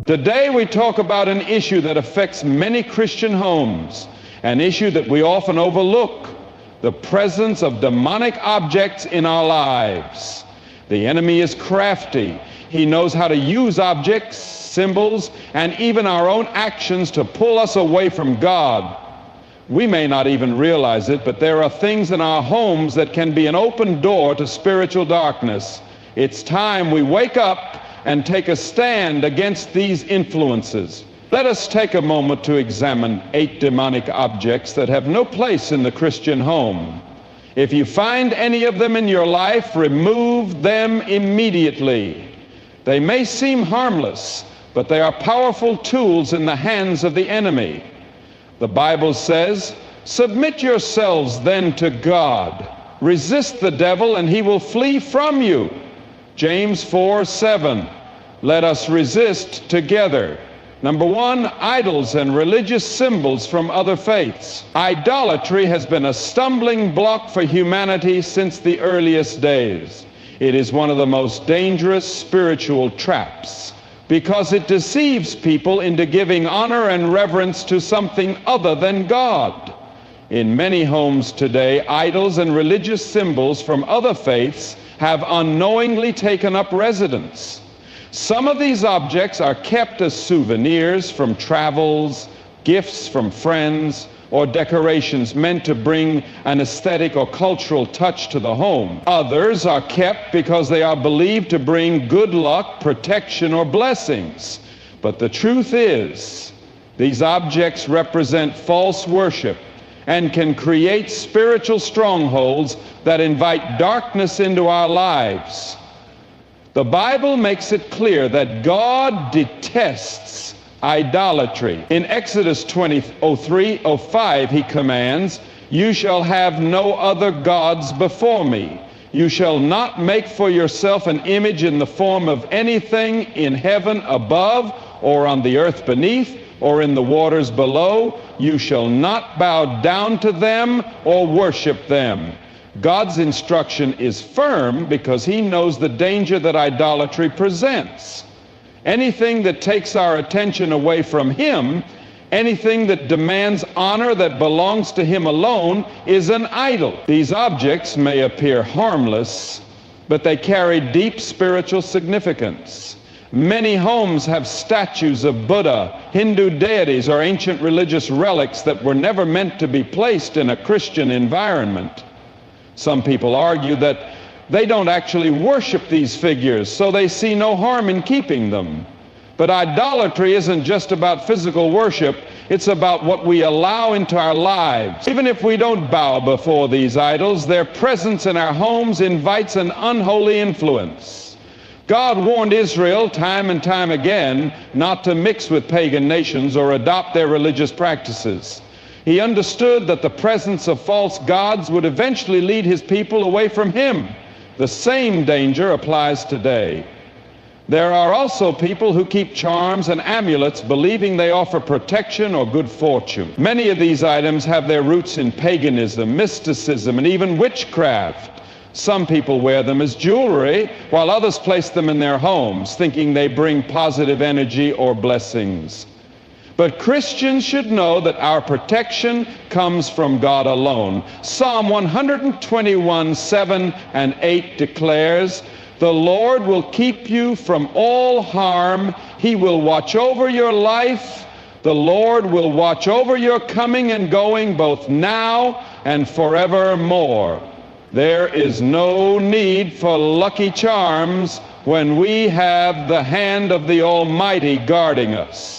Today we talk about an issue that affects many Christian homes, an issue that we often overlook: the presence of demonic objects in our lives. The enemy is crafty. He knows how to use objects, symbols, and even our own actions to pull us away from God. We may not even realize it, but there are things in our homes that can be an open door to spiritual darkness. It's time we wake up and take a stand against these influences. Let us take a moment to examine 8 demonic objects that have no place in the Christian home. If you find any of them in your life, remove them immediately. They may seem harmless, but they are powerful tools in the hands of the enemy. The Bible says, "Submit yourselves then to God. Resist the devil and he will flee from you." James 4:7. Let us resist together. Number 1, idols and religious symbols from other faiths. Idolatry has been a stumbling block for humanity since the earliest days. It is one of the most dangerous spiritual traps because it deceives people into giving honor and reverence to something other than God. In many homes today, idols and religious symbols from other faiths have unknowingly taken up residence. Some of these objects are kept as souvenirs from travels, gifts from friends, or decorations meant to bring an aesthetic or cultural touch to the home. Others are kept because they are believed to bring good luck, protection, or blessings. But the truth is, these objects represent false worship and can create spiritual strongholds that invite darkness into our lives. The Bible makes it clear that God detests idolatry. In Exodus 20:3-5, he commands, "You shall have no other gods before me. You shall not make for yourself an image in the form of anything in heaven above, or on the earth beneath, or in the waters below. You shall not bow down to them or worship them." God's instruction is firm because he knows the danger that idolatry presents. Anything that takes our attention away from him, anything that demands honor that belongs to him alone, is an idol. These objects may appear harmless, but they carry deep spiritual significance. Many homes have statues of Buddha, Hindu deities, or ancient religious relics that were never meant to be placed in a Christian environment. Some people argue that they don't actually worship these figures, so they see no harm in keeping them. But idolatry isn't just about physical worship, it's about what we allow into our lives. Even if we don't bow before these idols, their presence in our homes invites an unholy influence. God warned Israel time and time again not to mix with pagan nations or adopt their religious practices. He understood that the presence of false gods would eventually lead his people away from him. The same danger applies today. There are also people who keep charms and amulets believing they offer protection or good fortune. Many of these items have their roots in paganism, mysticism, and even witchcraft. Some people wear them as jewelry, while others place them in their homes, thinking they bring positive energy or blessings. But Christians should know that our protection comes from God alone. Psalm 121:7 and 8 declares, "The Lord will keep you from all harm. He will watch over your life. The Lord will watch over your coming and going, both now and forevermore." There is no need for lucky charms when we have the hand of the Almighty guarding us.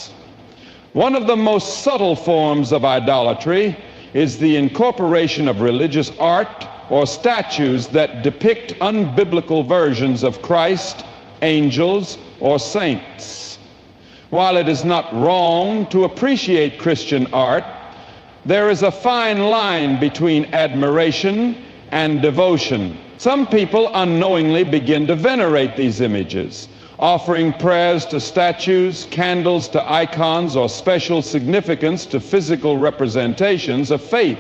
One of the most subtle forms of idolatry is the incorporation of religious art or statues that depict unbiblical versions of Christ, angels, or saints. While it is not wrong to appreciate Christian art, there is a fine line between admiration and devotion. Some people unknowingly begin to venerate these images, offering prayers to statues, candles to icons, or special significance to physical representations of faith.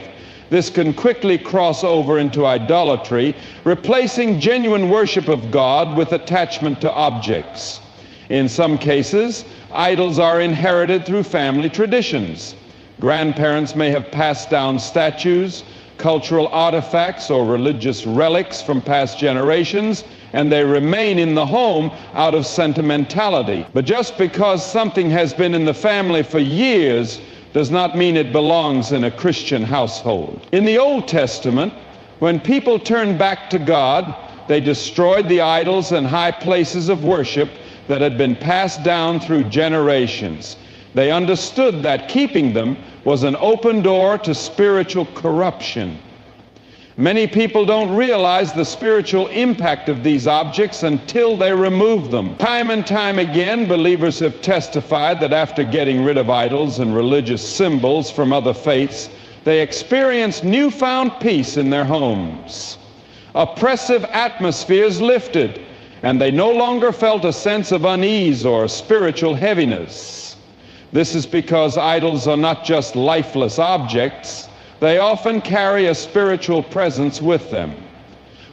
This can quickly cross over into idolatry, replacing genuine worship of God with attachment to objects. In some cases, idols are inherited through family traditions. Grandparents may have passed down statues, cultural artifacts, or religious relics from past generations, and they remain in the home out of sentimentality. But just because something has been in the family for years does not mean it belongs in a Christian household. In the Old Testament, when people turned back to God, they destroyed the idols and high places of worship that had been passed down through generations. They understood that keeping them was an open door to spiritual corruption. Many people don't realize the spiritual impact of these objects until they remove them. Time and time again, believers have testified that after getting rid of idols and religious symbols from other faiths, they experienced newfound peace in their homes. Oppressive atmospheres lifted, and they no longer felt a sense of unease or spiritual heaviness. This is because idols are not just lifeless objects. They often carry a spiritual presence with them.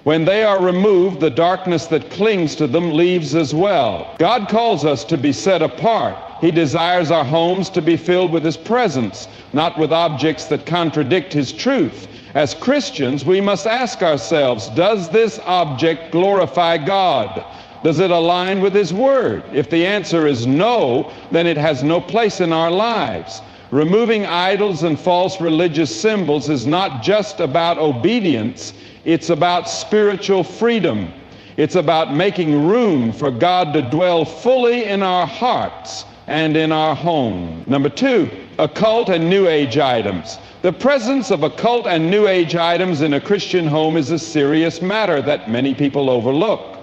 When they are removed, the darkness that clings to them leaves as well. God calls us to be set apart. He desires our homes to be filled with His presence, not with objects that contradict His truth. As Christians, we must ask ourselves, does this object glorify God? Does it align with His Word? If the answer is no, then it has no place in our lives. Removing idols and false religious symbols is not just about obedience, it's about spiritual freedom. It's about making room for God to dwell fully in our hearts and in our home. Number two, occult and New Age items. The presence of occult and New Age items in a Christian home is a serious matter that many people overlook.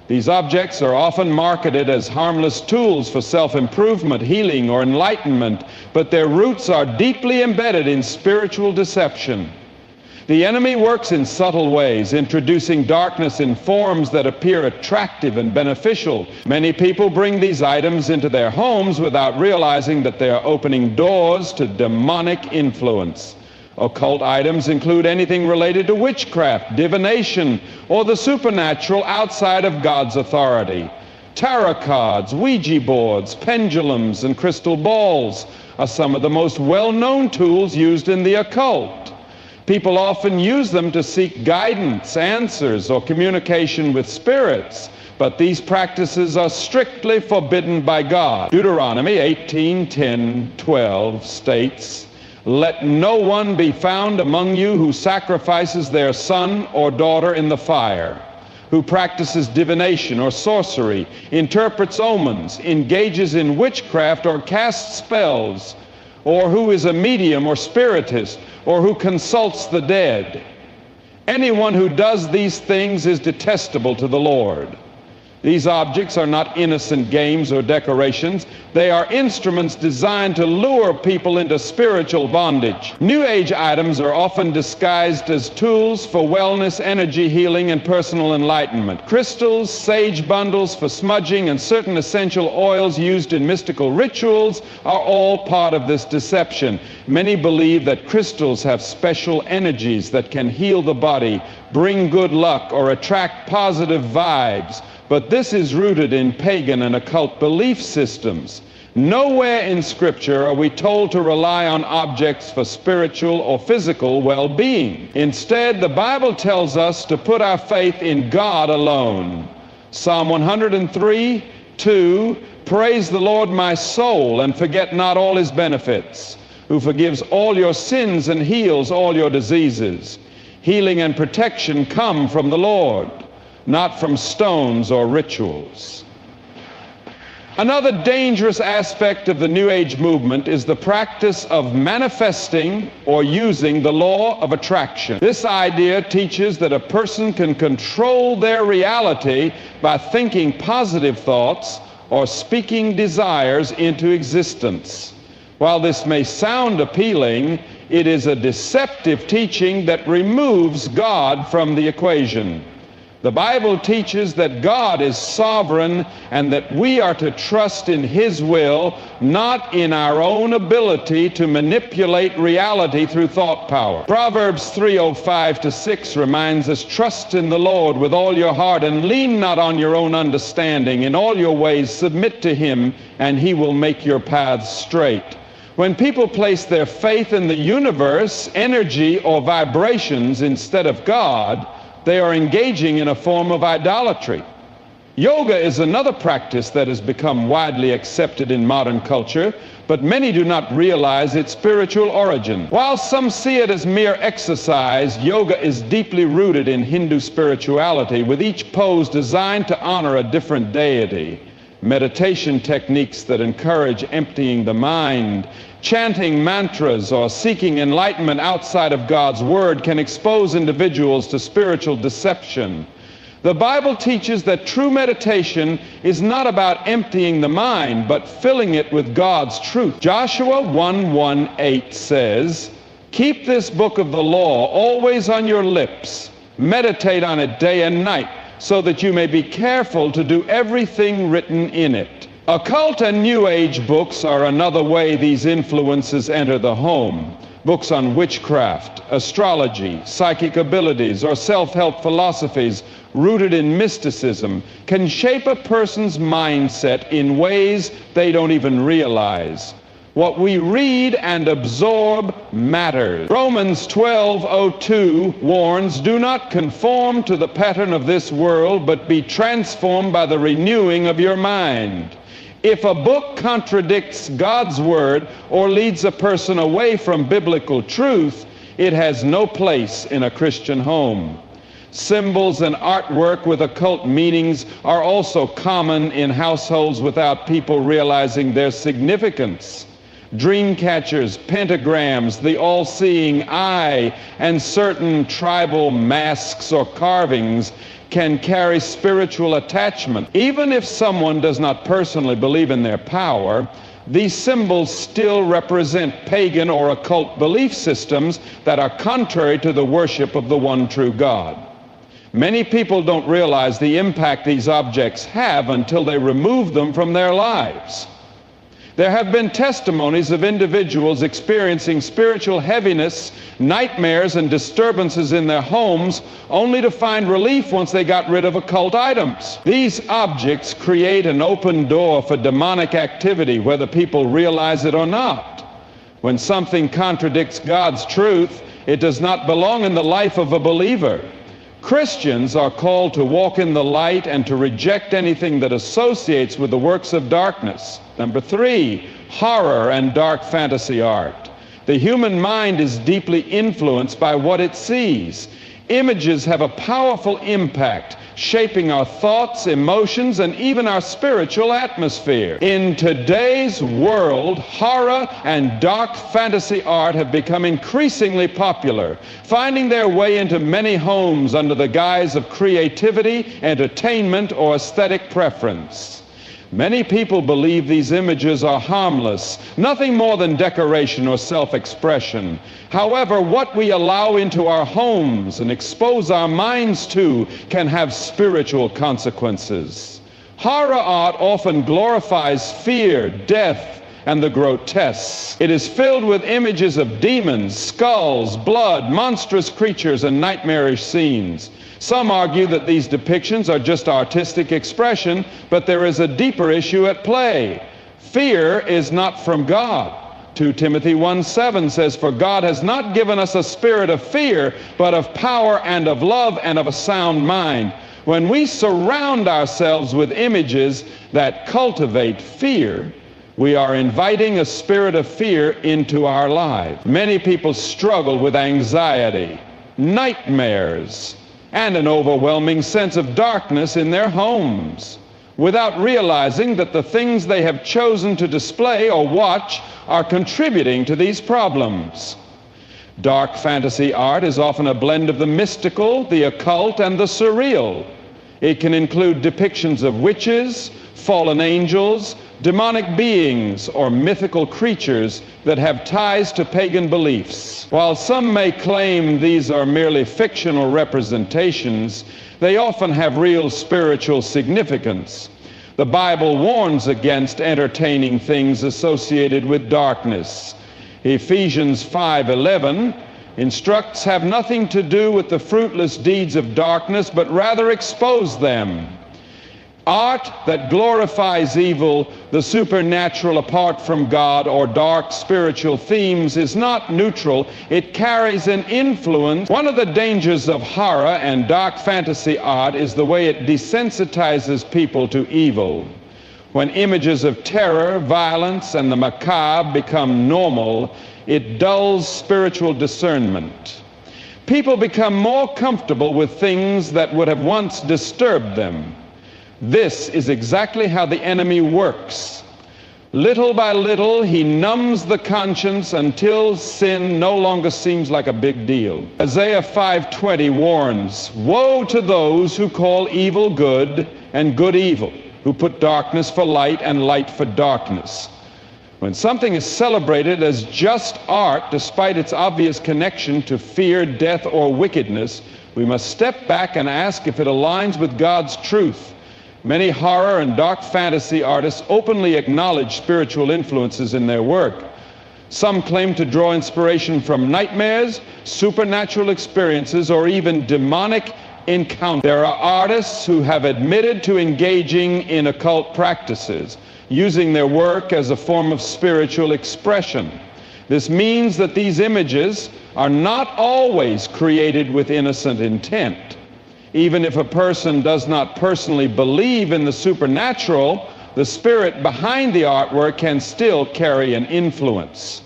These objects are often marketed as harmless tools for self-improvement, healing, or enlightenment, but their roots are deeply embedded in spiritual deception. The enemy works in subtle ways, introducing darkness in forms that appear attractive and beneficial. Many people bring these items into their homes without realizing that they are opening doors to demonic influence. Occult items include anything related to witchcraft, divination, or the supernatural outside of God's authority. Tarot cards, Ouija boards, pendulums, and crystal balls are some of the most well-known tools used in the occult. People often use them to seek guidance, answers, or communication with spirits, but these practices are strictly forbidden by God. Deuteronomy 18:10-12 states, "Let no one be found among you who sacrifices their son or daughter in the fire, who practices divination or sorcery, interprets omens, engages in witchcraft or casts spells, or who is a medium or spiritist, or who consults the dead. Anyone who does these things is detestable to the Lord." These objects are not innocent games or decorations. They are instruments designed to lure people into spiritual bondage. New Age items are often disguised as tools for wellness, energy healing, and personal enlightenment. Crystals, sage bundles for smudging, and certain essential oils used in mystical rituals are all part of this deception. Many believe that crystals have special energies that can heal the body, bring good luck, or attract positive vibes. But this is rooted in pagan and occult belief systems. Nowhere in Scripture are we told to rely on objects for spiritual or physical well-being. Instead, the Bible tells us to put our faith in God alone. Psalm 103:2, "Praise the Lord, my soul, and forget not all His benefits, who forgives all your sins and heals all your diseases." Healing and protection come from the Lord, not from stones or rituals. Another dangerous aspect of the New Age movement is the practice of manifesting or using the law of attraction. This idea teaches that a person can control their reality by thinking positive thoughts or speaking desires into existence. While this may sound appealing, it is a deceptive teaching that removes God from the equation. The Bible teaches that God is sovereign and that we are to trust in His will, not in our own ability to manipulate reality through thought power. Proverbs 3:05-6 reminds us, "Trust in the Lord with all your heart and lean not on your own understanding. In all your ways submit to Him, and He will make your paths straight." When people place their faith in the universe, energy, or vibrations instead of God, they are engaging in a form of idolatry. Yoga is another practice that has become widely accepted in modern culture, but many do not realize its spiritual origin. While some see it as mere exercise, yoga is deeply rooted in Hindu spirituality, with each pose designed to honor a different deity. Meditation techniques that encourage emptying the mind, chanting mantras, or seeking enlightenment outside of God's Word can expose individuals to spiritual deception. The Bible teaches that true meditation is not about emptying the mind, but filling it with God's truth. Joshua 1:1-8 says, "Keep this book of the law always on your lips. Meditate on it day and night, so that you may be careful to do everything written in it." Occult and New Age books are another way these influences enter the home. Books on witchcraft, astrology, psychic abilities, or self-help philosophies rooted in mysticism can shape a person's mindset in ways they don't even realize. What we read and absorb matters. Romans 12:02 warns, "Do not conform to the pattern of this world, but be transformed by the renewing of your mind." If a book contradicts God's Word or leads a person away from biblical truth, it has no place in a Christian home. Symbols and artwork with occult meanings are also common in households without people realizing their significance. Dream catchers, pentagrams, the all-seeing eye, and certain tribal masks or carvings can carry spiritual attachment. Even if someone does not personally believe in their power, these symbols still represent pagan or occult belief systems that are contrary to the worship of the one true God. Many people don't realize the impact these objects have until they remove them from their lives. There have been testimonies of individuals experiencing spiritual heaviness, nightmares, and disturbances in their homes, only to find relief once they got rid of occult items. These objects create an open door for demonic activity, whether people realize it or not. When something contradicts God's truth, it does not belong in the life of a believer. Christians are called to walk in the light and to reject anything that associates with the works of darkness. Number 3, horror and dark fantasy art. The human mind is deeply influenced by what it sees. Images have a powerful impact, shaping our thoughts, emotions, and even our spiritual atmosphere. In today's world, horror and dark fantasy art have become increasingly popular, finding their way into many homes under the guise of creativity, entertainment, or aesthetic preference. Many people believe these images are harmless, nothing more than decoration or self-expression. However, what we allow into our homes and expose our minds to can have spiritual consequences. Horror art often glorifies fear, death, and the grotesque. It is filled with images of demons, skulls, blood, monstrous creatures, and nightmarish scenes. Some argue that these depictions are just artistic expression, but there is a deeper issue at play. Fear is not from God. 2 Timothy 1:7 says, "For God has not given us a spirit of fear, but of power and of love and of a sound mind." When we surround ourselves with images that cultivate fear, we are inviting a spirit of fear into our lives. Many people struggle with anxiety, nightmares, and an overwhelming sense of darkness in their homes, without realizing that the things they have chosen to display or watch are contributing to these problems. Dark fantasy art is often a blend of the mystical, the occult, and the surreal. It can include depictions of witches, fallen angels, demonic beings, or mythical creatures that have ties to pagan beliefs. While some may claim these are merely fictional representations, They often have real spiritual significance. The Bible warns against entertaining things associated with darkness. Ephesians 5:11 instructs, "Have nothing to do with the fruitless deeds of darkness, but rather expose them." Art that glorifies evil, the supernatural apart from God, or dark spiritual themes is not neutral. It carries an influence. One of the dangers of horror and dark fantasy art is the way it desensitizes people to evil. When images of terror, violence, and the macabre become normal, it dulls spiritual discernment. People become more comfortable with things that would have once disturbed them. This is exactly how the enemy works. Little by little, he numbs the conscience until sin no longer seems like a big deal. Isaiah 5:20 warns, "Woe to those who call evil good and good evil, who put darkness for light and light for darkness." When something is celebrated as just art, despite its obvious connection to fear, death, or wickedness, we must step back and ask if it aligns with God's truth. Many horror and dark fantasy artists openly acknowledge spiritual influences in their work. Some claim to draw inspiration from nightmares, supernatural experiences, or even demonic encounters. There are artists who have admitted to engaging in occult practices, using their work as a form of spiritual expression. This means that these images are not always created with innocent intent. Even if a person does not personally believe in the supernatural, the spirit behind the artwork can still carry an influence.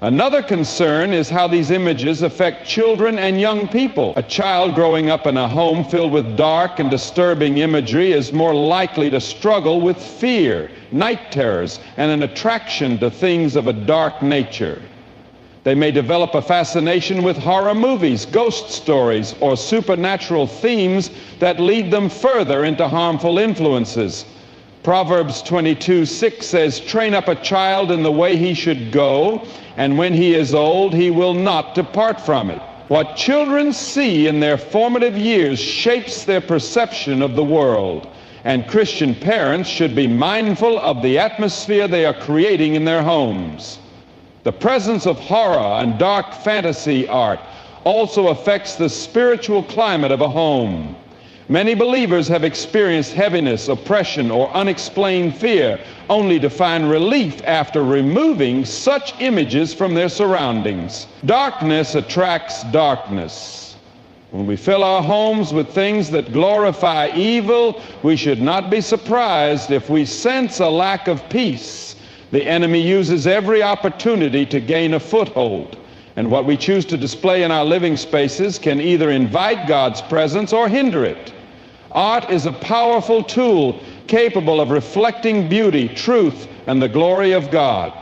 Another concern is how these images affect children and young people. A child growing up in a home filled with dark and disturbing imagery is more likely to struggle with fear, night terrors, and an attraction to things of a dark nature. They may develop a fascination with horror movies, ghost stories, or supernatural themes that lead them further into harmful influences. Proverbs 22:6 says, "Train up a child in the way he should go, and when he is old, he will not depart from it." What children see in their formative years shapes their perception of the world, and Christian parents should be mindful of the atmosphere they are creating in their homes. The presence of horror and dark fantasy art also affects the spiritual climate of a home. Many believers have experienced heaviness, oppression, or unexplained fear, only to find relief after removing such images from their surroundings. Darkness attracts darkness. When we fill our homes with things that glorify evil, we should not be surprised if we sense a lack of peace. The enemy uses every opportunity to gain a foothold, and what we choose to display in our living spaces can either invite God's presence or hinder it. Art is a powerful tool capable of reflecting beauty, truth, and the glory of God.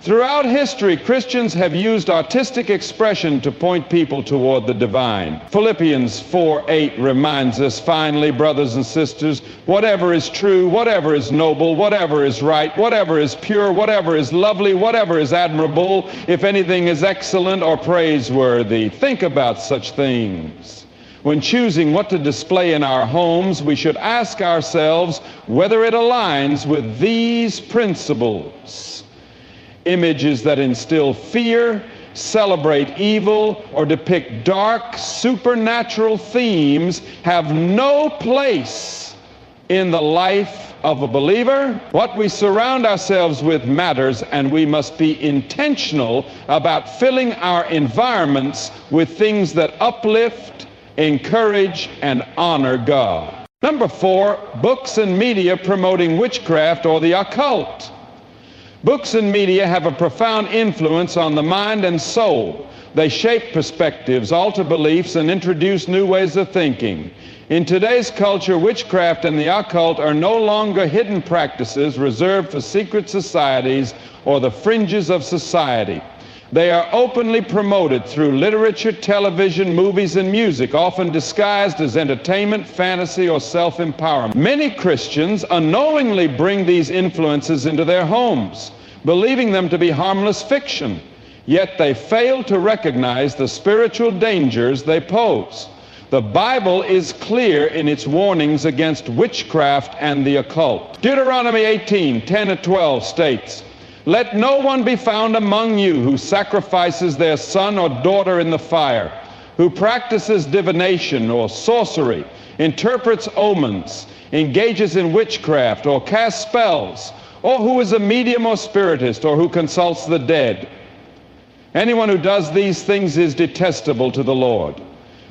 Throughout history, Christians have used artistic expression to point people toward the divine. Philippians 4:8 reminds us, finally, brothers and sisters, whatever is true, whatever is noble, whatever is right, whatever is pure, whatever is lovely, whatever is admirable, if anything is excellent or praiseworthy, think about such things. When choosing what to display in our homes, we should ask ourselves whether it aligns with these principles. Images that instill fear, celebrate evil, or depict dark, supernatural themes have no place in the life of a believer. What we surround ourselves with matters, and we must be intentional about filling our environments with things that uplift, encourage, and honor God. Number 4, books and media promoting witchcraft or the occult. Books and media have a profound influence on the mind and soul. They shape perspectives, alter beliefs, and introduce new ways of thinking. In today's culture, witchcraft and the occult are no longer hidden practices reserved for secret societies or the fringes of society. They are openly promoted through literature, television, movies, and music, often disguised as entertainment, fantasy, or self-empowerment. Many Christians unknowingly bring these influences into their homes, believing them to be harmless fiction, yet they fail to recognize the spiritual dangers they pose. The Bible is clear in its warnings against witchcraft and the occult. Deuteronomy 18:10-12 states, "Let no one be found among you who sacrifices their son or daughter in the fire, who practices divination or sorcery, interprets omens, engages in witchcraft or casts spells, or who is a medium or spiritist, or who consults the dead. Anyone who does these things is detestable to the Lord."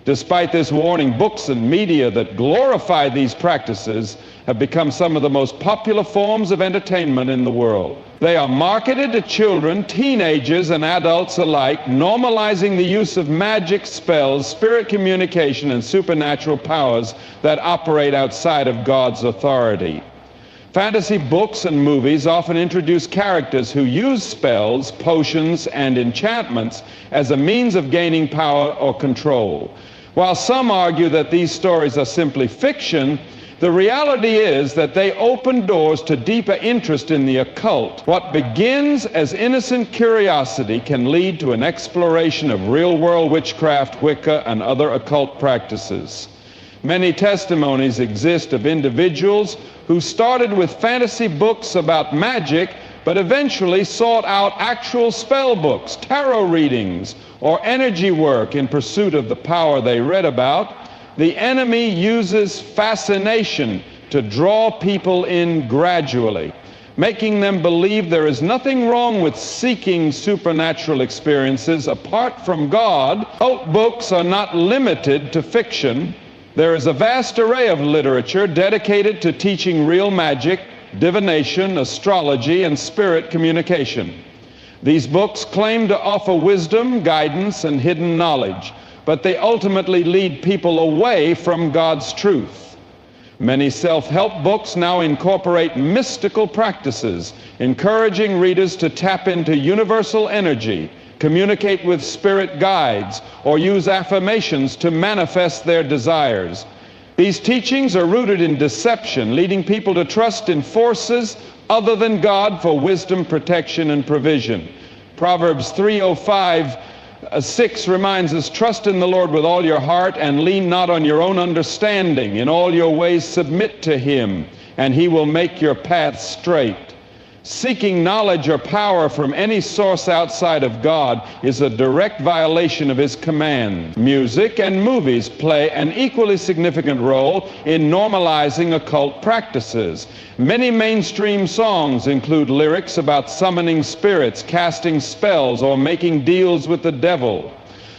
Despite this warning, books and media that glorify these practices have become some of the most popular forms of entertainment in the world. They are marketed to children, teenagers, and adults alike, normalizing the use of magic, spells, spirit communication, and supernatural powers that operate outside of God's authority. Fantasy books and movies often introduce characters who use spells, potions, and enchantments as a means of gaining power or control. While some argue that these stories are simply fiction, the reality is that they open doors to deeper interest in the occult. What begins as innocent curiosity can lead to an exploration of real-world witchcraft, Wicca, and other occult practices. Many testimonies exist of individuals who started with fantasy books about magic, but eventually sought out actual spell books, tarot readings, or energy work in pursuit of the power they read about. The enemy uses fascination to draw people in gradually, making them believe there is nothing wrong with seeking supernatural experiences apart from God. Occult books are not limited to fiction. There is a vast array of literature dedicated to teaching real magic, divination, astrology, and spirit communication. These books claim to offer wisdom, guidance, and hidden knowledge, but they ultimately lead people away from God's truth. Many self-help books now incorporate mystical practices, encouraging readers to tap into universal energy, communicate with spirit guides, or use affirmations to manifest their desires. These teachings are rooted in deception, leading people to trust in forces other than God for wisdom, protection, and provision. Proverbs 3:6 reminds us, "Trust in the Lord with all your heart and lean not on your own understanding. In all your ways submit to him, and he will make your paths straight." Seeking knowledge or power from any source outside of God is a direct violation of his command. Music and movies play an equally significant role in normalizing occult practices. Many mainstream songs include lyrics about summoning spirits, casting spells, or making deals with the devil.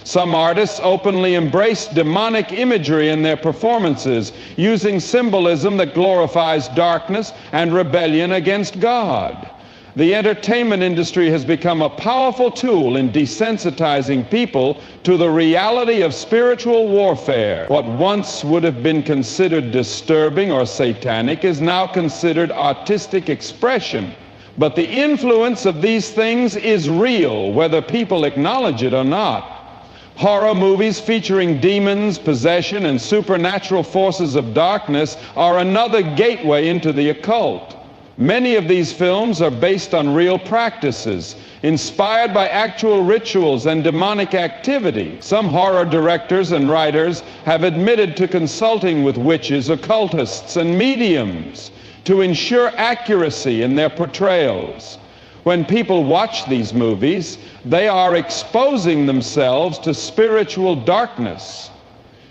Some artists openly embrace demonic imagery in their performances, using symbolism that glorifies darkness and rebellion against God. The entertainment industry has become a powerful tool in desensitizing people to the reality of spiritual warfare. What once would have been considered disturbing or satanic is now considered artistic expression. But the influence of these things is real, whether people acknowledge it or not. Horror movies featuring demons, possession, and supernatural forces of darkness are another gateway into the occult. Many of these films are based on real practices, inspired by actual rituals and demonic activity. Some horror directors and writers have admitted to consulting with witches, occultists, and mediums to ensure accuracy in their portrayals. When people watch these movies, they are exposing themselves to spiritual darkness.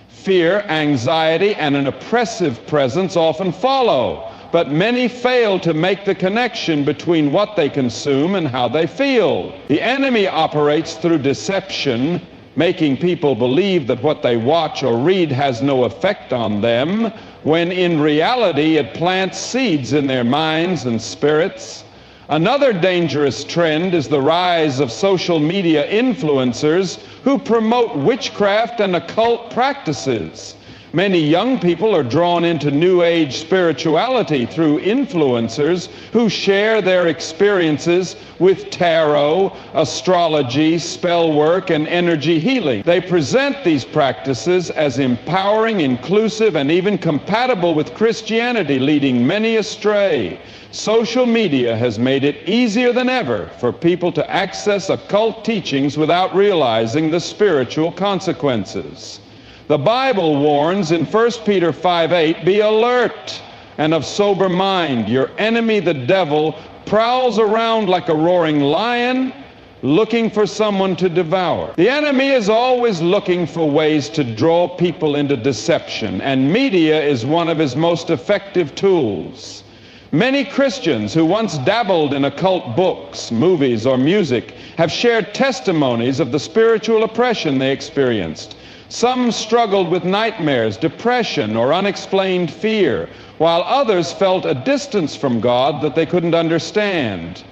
Fear, anxiety, and an oppressive presence often follow, but many fail to make the connection between what they consume and how they feel. The enemy operates through deception, making people believe that what they watch or read has no effect on them, when in reality it plants seeds in their minds and spirits. Another dangerous trend is the rise of social media influencers who promote witchcraft and occult practices. Many young people are drawn into New Age spirituality through influencers who share their experiences with tarot, astrology, spell work, and energy healing. They present these practices as empowering, inclusive, and even compatible with Christianity, leading many astray. Social media has made it easier than ever for people to access occult teachings without realizing the spiritual consequences. The Bible warns in 1 Peter 5:8, "Be alert and of sober mind. Your enemy, the devil, prowls around like a roaring lion, looking for someone to devour." The enemy is always looking for ways to draw people into deception, and media is one of his most effective tools. Many Christians who once dabbled in occult books, movies, or music have shared testimonies of the spiritual oppression they experienced. Some struggled with nightmares, depression, or unexplained fear, while others felt a distance from God that they couldn't understand.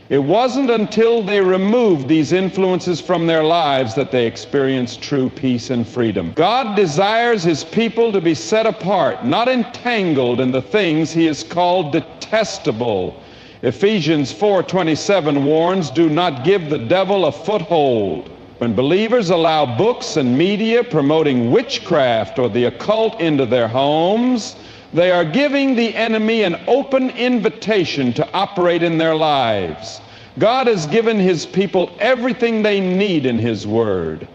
It wasn't until they removed these influences from their lives that they experienced true peace and freedom. God desires his people to be set apart, not entangled in the things he has called detestable. Ephesians 4:27 warns, "Do not give the devil a foothold." When believers allow books and media promoting witchcraft or the occult into their homes, they are giving the enemy an open invitation to operate in their lives. God has given his people everything they need in his word.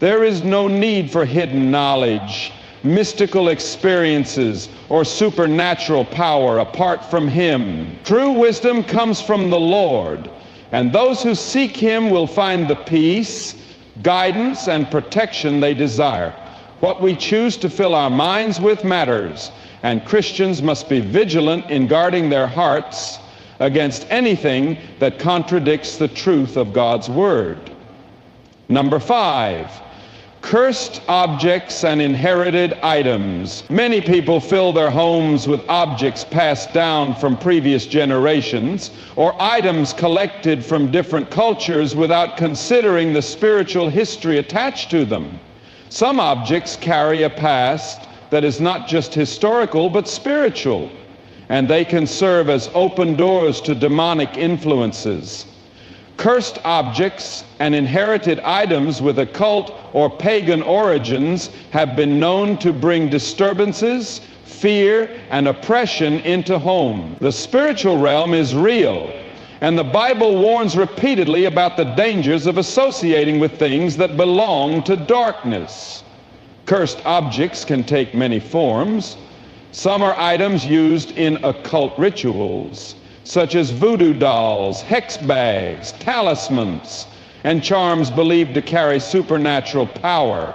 There is no need for hidden knowledge, mystical experiences, or supernatural power apart from him. True wisdom comes from the Lord, and those who seek him will find the peace, guidance, and protection they desire. What we choose to fill our minds with matters, and Christians must be vigilant in guarding their hearts against anything that contradicts the truth of God's word. Number 5, cursed objects and inherited items. Many people fill their homes with objects passed down from previous generations or items collected from different cultures without considering the spiritual history attached to them. Some objects carry a past that is not just historical but spiritual, and they can serve as open doors to demonic influences. Cursed objects and inherited items with occult or pagan origins have been known to bring disturbances, fear, and oppression into home. The spiritual realm is real, and the Bible warns repeatedly about the dangers of associating with things that belong to darkness. Cursed objects can take many forms. Some are items used in occult rituals, such as voodoo dolls, hex bags, talismans, and charms believed to carry supernatural power.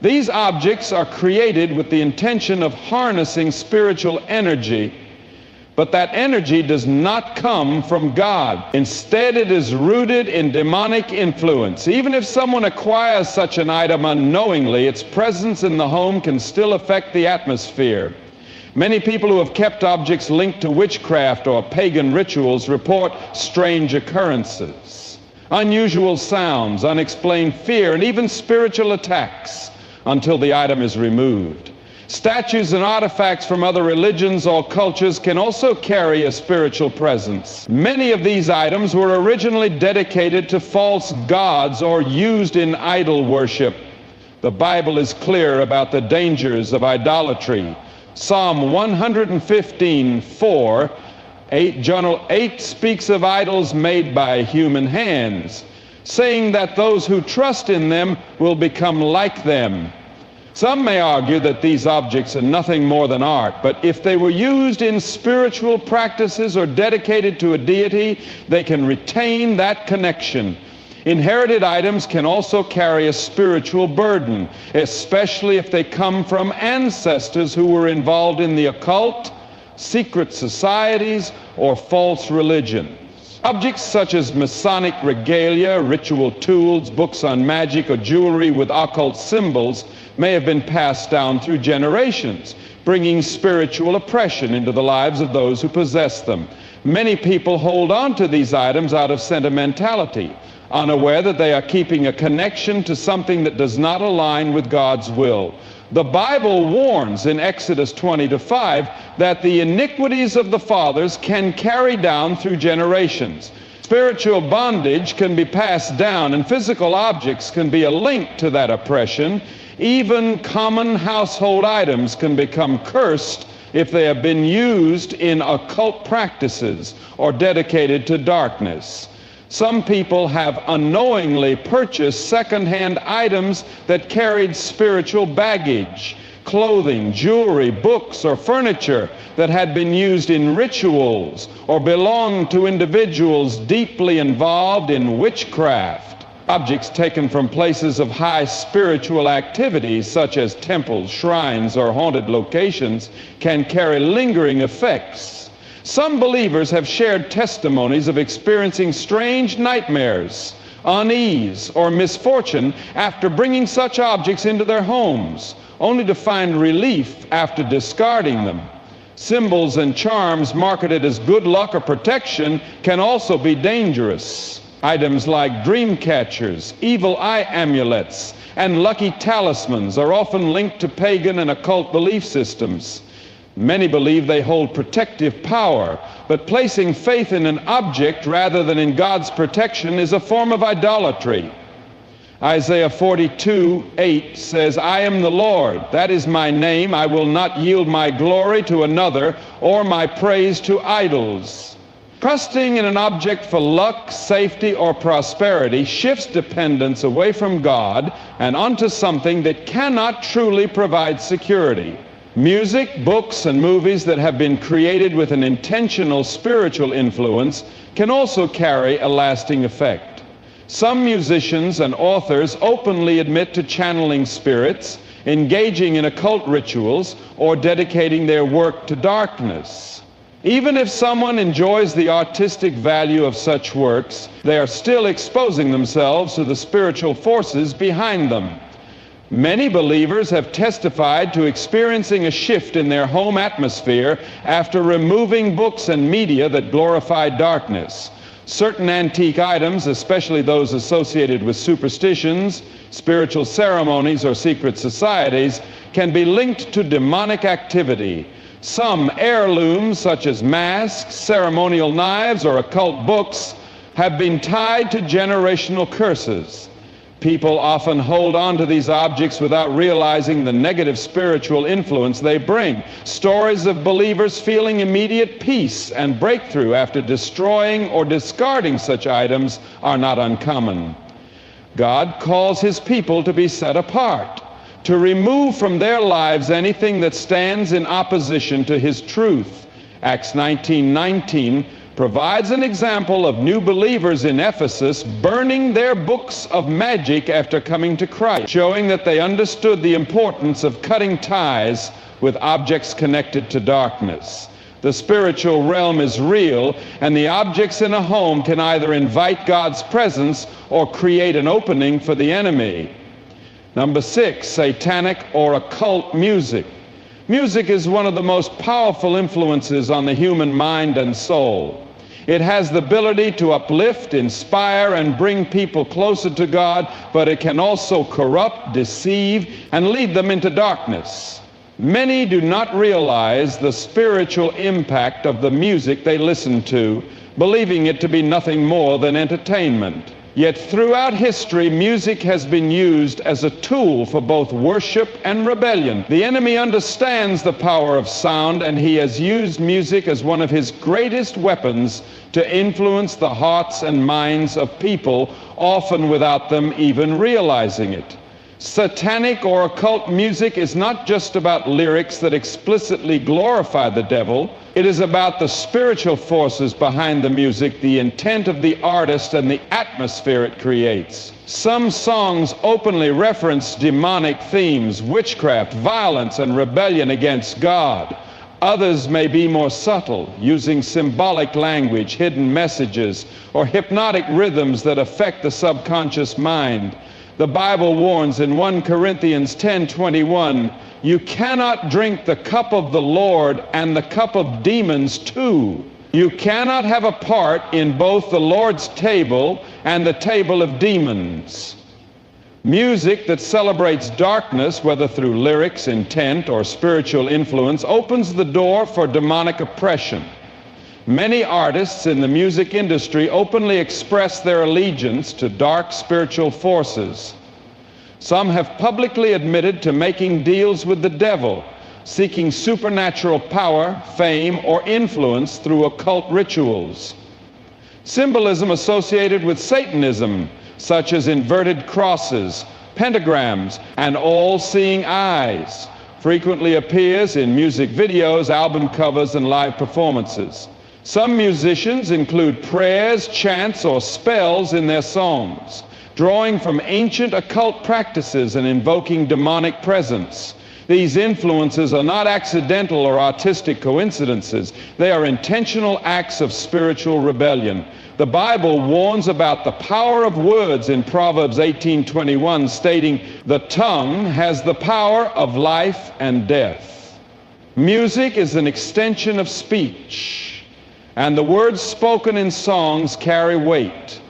These objects are created with the intention of harnessing spiritual energy, but that energy does not come from God. Instead, it is rooted in demonic influence. Even if someone acquires such an item unknowingly, its presence in the home can still affect the atmosphere. Many people who have kept objects linked to witchcraft or pagan rituals report strange occurrences, unusual sounds, unexplained fear, and even spiritual attacks until the item is removed. Statues and artifacts from other religions or cultures can also carry a spiritual presence. Many of these items were originally dedicated to false gods or used in idol worship. The Bible is clear about the dangers of idolatry. Psalm 115:4, Journal 8 speaks of idols made by human hands, saying that those who trust in them will become like them. Some may argue that these objects are nothing more than art, but if they were used in spiritual practices or dedicated to a deity, they can retain that connection. Inherited items can also carry a spiritual burden, especially if they come from ancestors who were involved in the occult, secret societies, or false religions. Objects such as Masonic regalia, ritual tools, books on magic, or jewelry with occult symbols may have been passed down through generations, bringing spiritual oppression into the lives of those who possess them. Many people hold on to these items out of sentimentality, unaware that they are keeping a connection to something that does not align with God's will. The Bible warns in Exodus 20:5 that the iniquities of the fathers can carry down through generations. Spiritual bondage can be passed down, and physical objects can be a link to that oppression. Even common household items can become cursed if they have been used in occult practices or dedicated to darkness. Some people have unknowingly purchased second-hand items that carried spiritual baggage, clothing, jewelry, books, or furniture that had been used in rituals or belonged to individuals deeply involved in witchcraft. Objects taken from places of high spiritual activity, such as temples, shrines, or haunted locations, can carry lingering effects. Some believers have shared testimonies of experiencing strange nightmares, unease, or misfortune after bringing such objects into their homes, only to find relief after discarding them. Symbols and charms marketed as good luck or protection can also be dangerous. Items like dream catchers, evil eye amulets, and lucky talismans are often linked to pagan and occult belief systems. Many believe they hold protective power, but placing faith in an object rather than in God's protection is a form of idolatry. Isaiah 42:8 says, "I am the Lord, that is my name. I will not yield my glory to another or my praise to idols." Trusting in an object for luck, safety, or prosperity shifts dependence away from God and onto something that cannot truly provide security. Music, books, and movies that have been created with an intentional spiritual influence can also carry a lasting effect. Some musicians and authors openly admit to channeling spirits, engaging in occult rituals, or dedicating their work to darkness. Even if someone enjoys the artistic value of such works, they are still exposing themselves to the spiritual forces behind them. Many believers have testified to experiencing a shift in their home atmosphere after removing books and media that glorify darkness. Certain antique items, especially those associated with superstitions, spiritual ceremonies, or secret societies, can be linked to demonic activity. Some heirlooms, such as masks, ceremonial knives, or occult books, have been tied to generational curses. People often hold on to these objects without realizing the negative spiritual influence they bring. Stories of believers feeling immediate peace and breakthrough after destroying or discarding such items are not uncommon. God calls His people to be set apart, to remove from their lives anything that stands in opposition to His truth. Acts 19:19 provides an example of new believers in Ephesus burning their books of magic after coming to Christ, showing that they understood the importance of cutting ties with objects connected to darkness. The spiritual realm is real, and the objects in a home can either invite God's presence or create an opening for the enemy. Number 6, satanic or occult music. Music is one of the most powerful influences on the human mind and soul. It has the ability to uplift, inspire, and bring people closer to God, but it can also corrupt, deceive, and lead them into darkness. Many do not realize the spiritual impact of the music they listen to, believing it to be nothing more than entertainment. Yet throughout history, music has been used as a tool for both worship and rebellion. The enemy understands the power of sound, and he has used music as one of his greatest weapons to influence the hearts and minds of people, often without them even realizing it. Satanic or occult music is not just about lyrics that explicitly glorify the devil. It is about the spiritual forces behind the music, the intent of the artist, and the atmosphere it creates. Some songs openly reference demonic themes, witchcraft, violence, and rebellion against God. Others may be more subtle, using symbolic language, hidden messages, or hypnotic rhythms that affect the subconscious mind. The Bible warns in 1 Corinthians 10:21, "You cannot drink the cup of the Lord and the cup of demons too." You cannot have a part in both the Lord's table and the table of demons. Music that celebrates darkness, whether through lyrics, intent, or spiritual influence, opens the door for demonic oppression. Many artists in the music industry openly express their allegiance to dark spiritual forces. Some have publicly admitted to making deals with the devil, seeking supernatural power, fame, or influence through occult rituals. Symbolism associated with Satanism, such as inverted crosses, pentagrams, and all-seeing eyes, frequently appears in music videos, album covers, and live performances. Some musicians include prayers, chants, or spells in their songs, drawing from ancient occult practices and invoking demonic presence. These influences are not accidental or artistic coincidences. They are intentional acts of spiritual rebellion. The Bible warns about the power of words in Proverbs 18:21, stating, "The tongue has the power of life and death." Music is an extension of speech, and the words spoken in songs carry weight.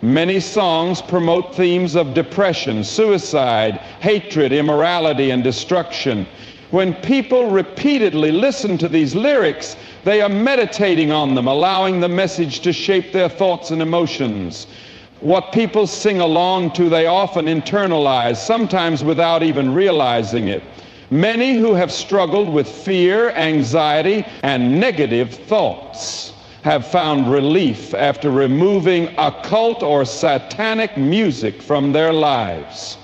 Many songs promote themes of depression, suicide, hatred, immorality, and destruction. When people repeatedly listen to these lyrics, they are meditating on them, allowing the message to shape their thoughts and emotions. What people sing along to, they often internalize, sometimes without even realizing it. Many who have struggled with fear, anxiety, and negative thoughts have found relief after removing occult or satanic music from their lives.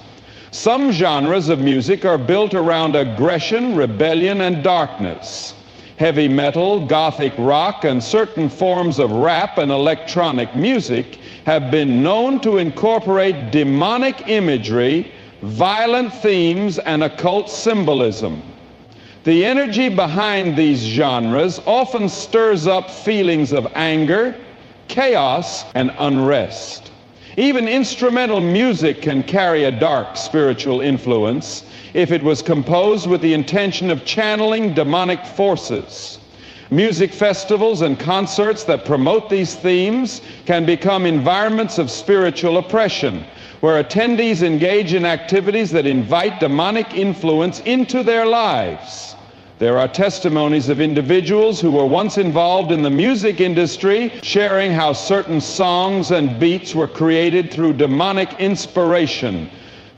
Some genres of music are built around aggression, rebellion, and darkness. Heavy metal, gothic rock, and certain forms of rap and electronic music have been known to incorporate demonic imagery, violent themes, and occult symbolism. The energy behind these genres often stirs up feelings of anger, chaos, and unrest. Even instrumental music can carry a dark spiritual influence if it was composed with the intention of channeling demonic forces. Music festivals and concerts that promote these themes can become environments of spiritual oppression, where attendees engage in activities that invite demonic influence into their lives. There are testimonies of individuals who were once involved in the music industry sharing how certain songs and beats were created through demonic inspiration.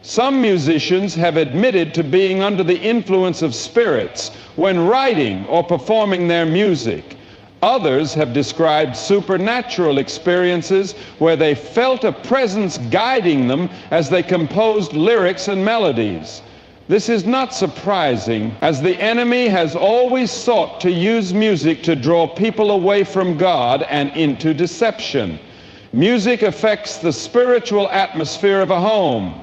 Some musicians have admitted to being under the influence of spirits when writing or performing their music. Others have described supernatural experiences where they felt a presence guiding them as they composed lyrics and melodies. This is not surprising, as the enemy has always sought to use music to draw people away from God and into deception. Music affects the spiritual atmosphere of a home.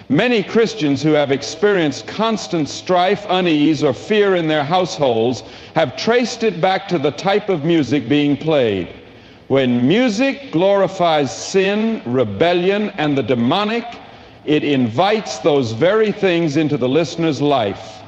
Many Christians who have experienced constant strife, unease, or fear in their households have traced it back to the type of music being played. When music glorifies sin, rebellion, and the demonic, it invites those very things into the listener's life.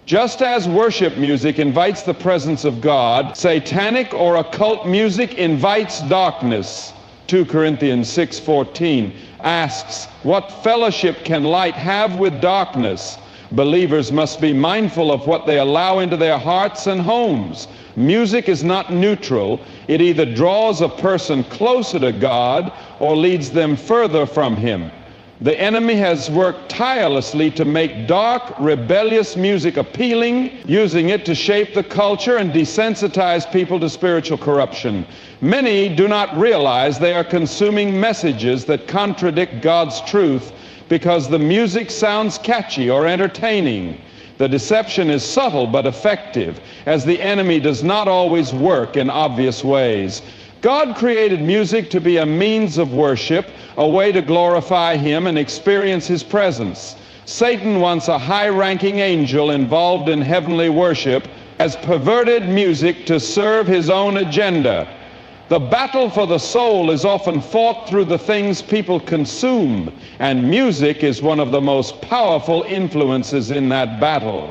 Just as worship music invites the presence of God, satanic or occult music invites darkness. 2 Corinthians 6:14 asks, "What fellowship can light have with darkness?" Believers must be mindful of what they allow into their hearts and homes. Music is not neutral. It either draws a person closer to God or leads them further from Him. The enemy has worked tirelessly to make dark, rebellious music appealing, using it to shape the culture and desensitize people to spiritual corruption. Many do not realize they are consuming messages that contradict God's truth because the music sounds catchy or entertaining. The deception is subtle but effective, as the enemy does not always work in obvious ways. God created music to be a means of worship, a way to glorify Him and experience His presence. Satan, once a high-ranking angel involved in heavenly worship, has perverted music to serve his own agenda. The battle for the soul is often fought through the things people consume, and music is one of the most powerful influences in that battle.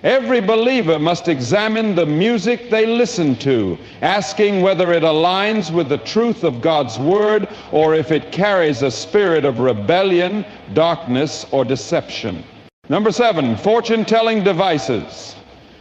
Every believer must examine the music they listen to, asking whether it aligns with the truth of God's Word or if it carries a spirit of rebellion, darkness, or deception. Number 7, fortune-telling devices.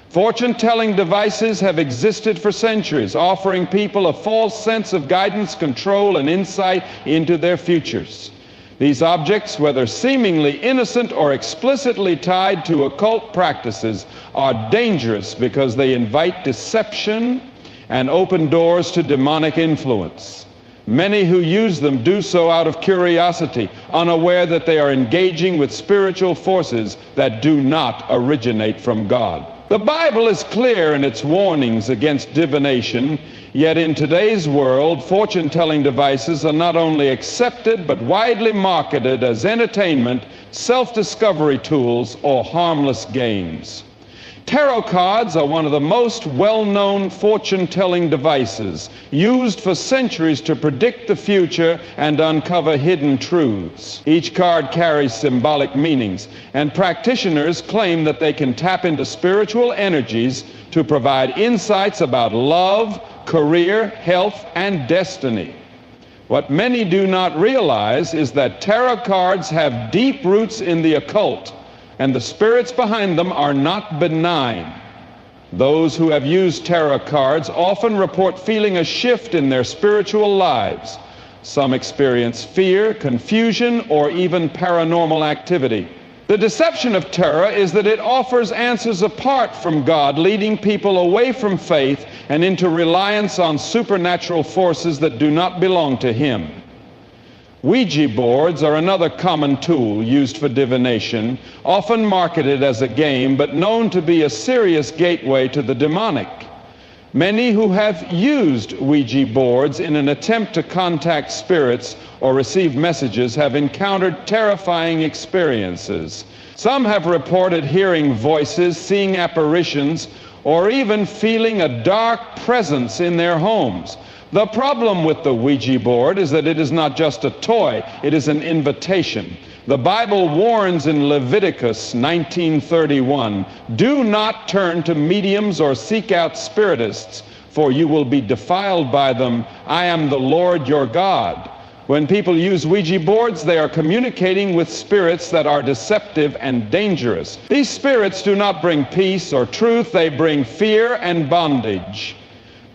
Fortune-telling devices have existed for centuries, offering people a false sense of guidance, control, and insight into their futures. These objects, whether seemingly innocent or explicitly tied to occult practices, are dangerous because they invite deception and open doors to demonic influence. Many who use them do so out of curiosity, unaware that they are engaging with spiritual forces that do not originate from God. The Bible is clear in its warnings against divination, yet in today's world, fortune-telling devices are not only accepted but widely marketed as entertainment, self-discovery tools, or harmless games. Tarot cards are one of the most well-known fortune-telling devices, used for centuries to predict the future and uncover hidden truths. Each card carries symbolic meanings, and practitioners claim that they can tap into spiritual energies to provide insights about love, career, health, and destiny. What many do not realize is that tarot cards have deep roots in the occult, and the spirits behind them are not benign. Those who have used tarot cards often report feeling a shift in their spiritual lives. Some experience fear, confusion, or even paranormal activity. The deception of tarot is that it offers answers apart from God, leading people away from faith and into reliance on supernatural forces that do not belong to Him. Ouija boards are another common tool used for divination, often marketed as a game, but known to be a serious gateway to the demonic. Many who have used Ouija boards in an attempt to contact spirits or receive messages have encountered terrifying experiences. Some have reported hearing voices, seeing apparitions, or even feeling a dark presence in their homes. The problem with the Ouija board is that it is not just a toy, it is an invitation. The Bible warns in Leviticus 19:31, "Do not turn to mediums or seek out spiritists, for you will be defiled by them. I am the Lord your God." When people use Ouija boards, they are communicating with spirits that are deceptive and dangerous. These spirits do not bring peace or truth, they bring fear and bondage.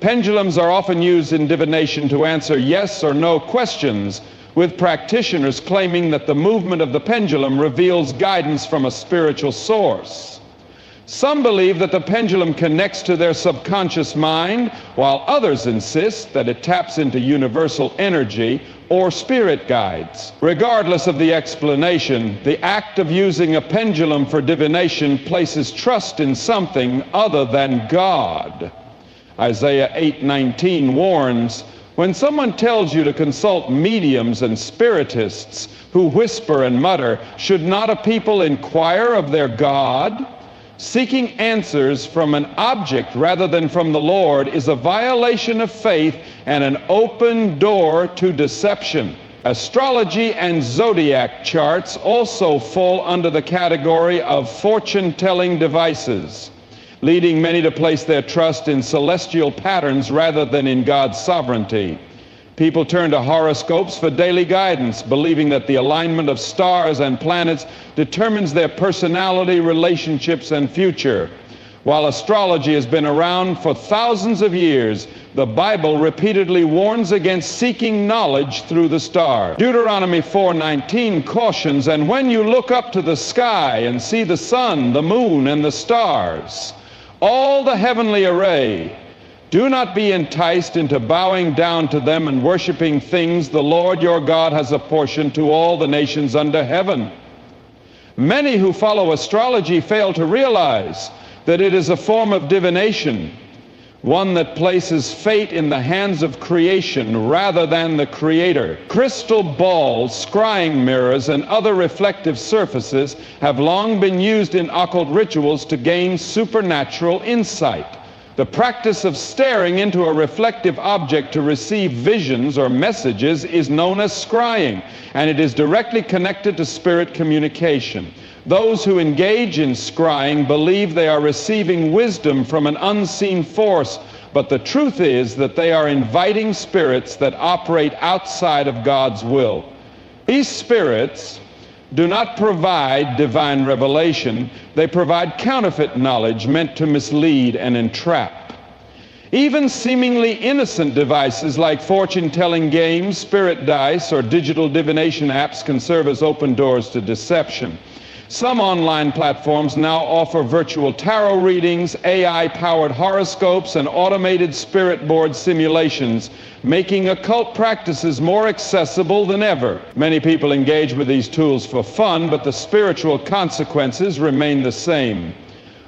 Pendulums are often used in divination to answer yes or no questions, with practitioners claiming that the movement of the pendulum reveals guidance from a spiritual source. Some believe that the pendulum connects to their subconscious mind, while others insist that it taps into universal energy or spirit guides. Regardless of the explanation, the act of using a pendulum for divination places trust in something other than God. Isaiah 8:19 warns, "When someone tells you to consult mediums and spiritists who whisper and mutter, should not a people inquire of their God?" Seeking answers from an object rather than from the Lord is a violation of faith and an open door to deception. Astrology and zodiac charts also fall under the category of fortune-telling devices, leading many to place their trust in celestial patterns rather than in God's sovereignty. People turn to horoscopes for daily guidance, believing that the alignment of stars and planets determines their personality, relationships, and future. While astrology has been around for thousands of years, the Bible repeatedly warns against seeking knowledge through the stars. Deuteronomy 4:19 cautions, "And when you look up to the sky and see the sun, the moon, and the stars, all the heavenly array, do not be enticed into bowing down to them and worshiping things the Lord your God has apportioned to all the nations under heaven." Many who follow astrology fail to realize that it is a form of divination, one that places fate in the hands of creation rather than the Creator. Crystal balls, scrying mirrors, and other reflective surfaces have long been used in occult rituals to gain supernatural insight. The practice of staring into a reflective object to receive visions or messages is known as scrying, and it is directly connected to spirit communication. Those who engage in scrying believe they are receiving wisdom from an unseen force, but the truth is that they are inviting spirits that operate outside of God's will. These spirits do not provide divine revelation. They provide counterfeit knowledge meant to mislead and entrap. Even seemingly innocent devices like fortune-telling games, spirit dice, or digital divination apps can serve as open doors to deception. Some online platforms now offer virtual tarot readings, AI-powered horoscopes, and automated spirit board simulations, making occult practices more accessible than ever. Many people engage with these tools for fun, but the spiritual consequences remain the same.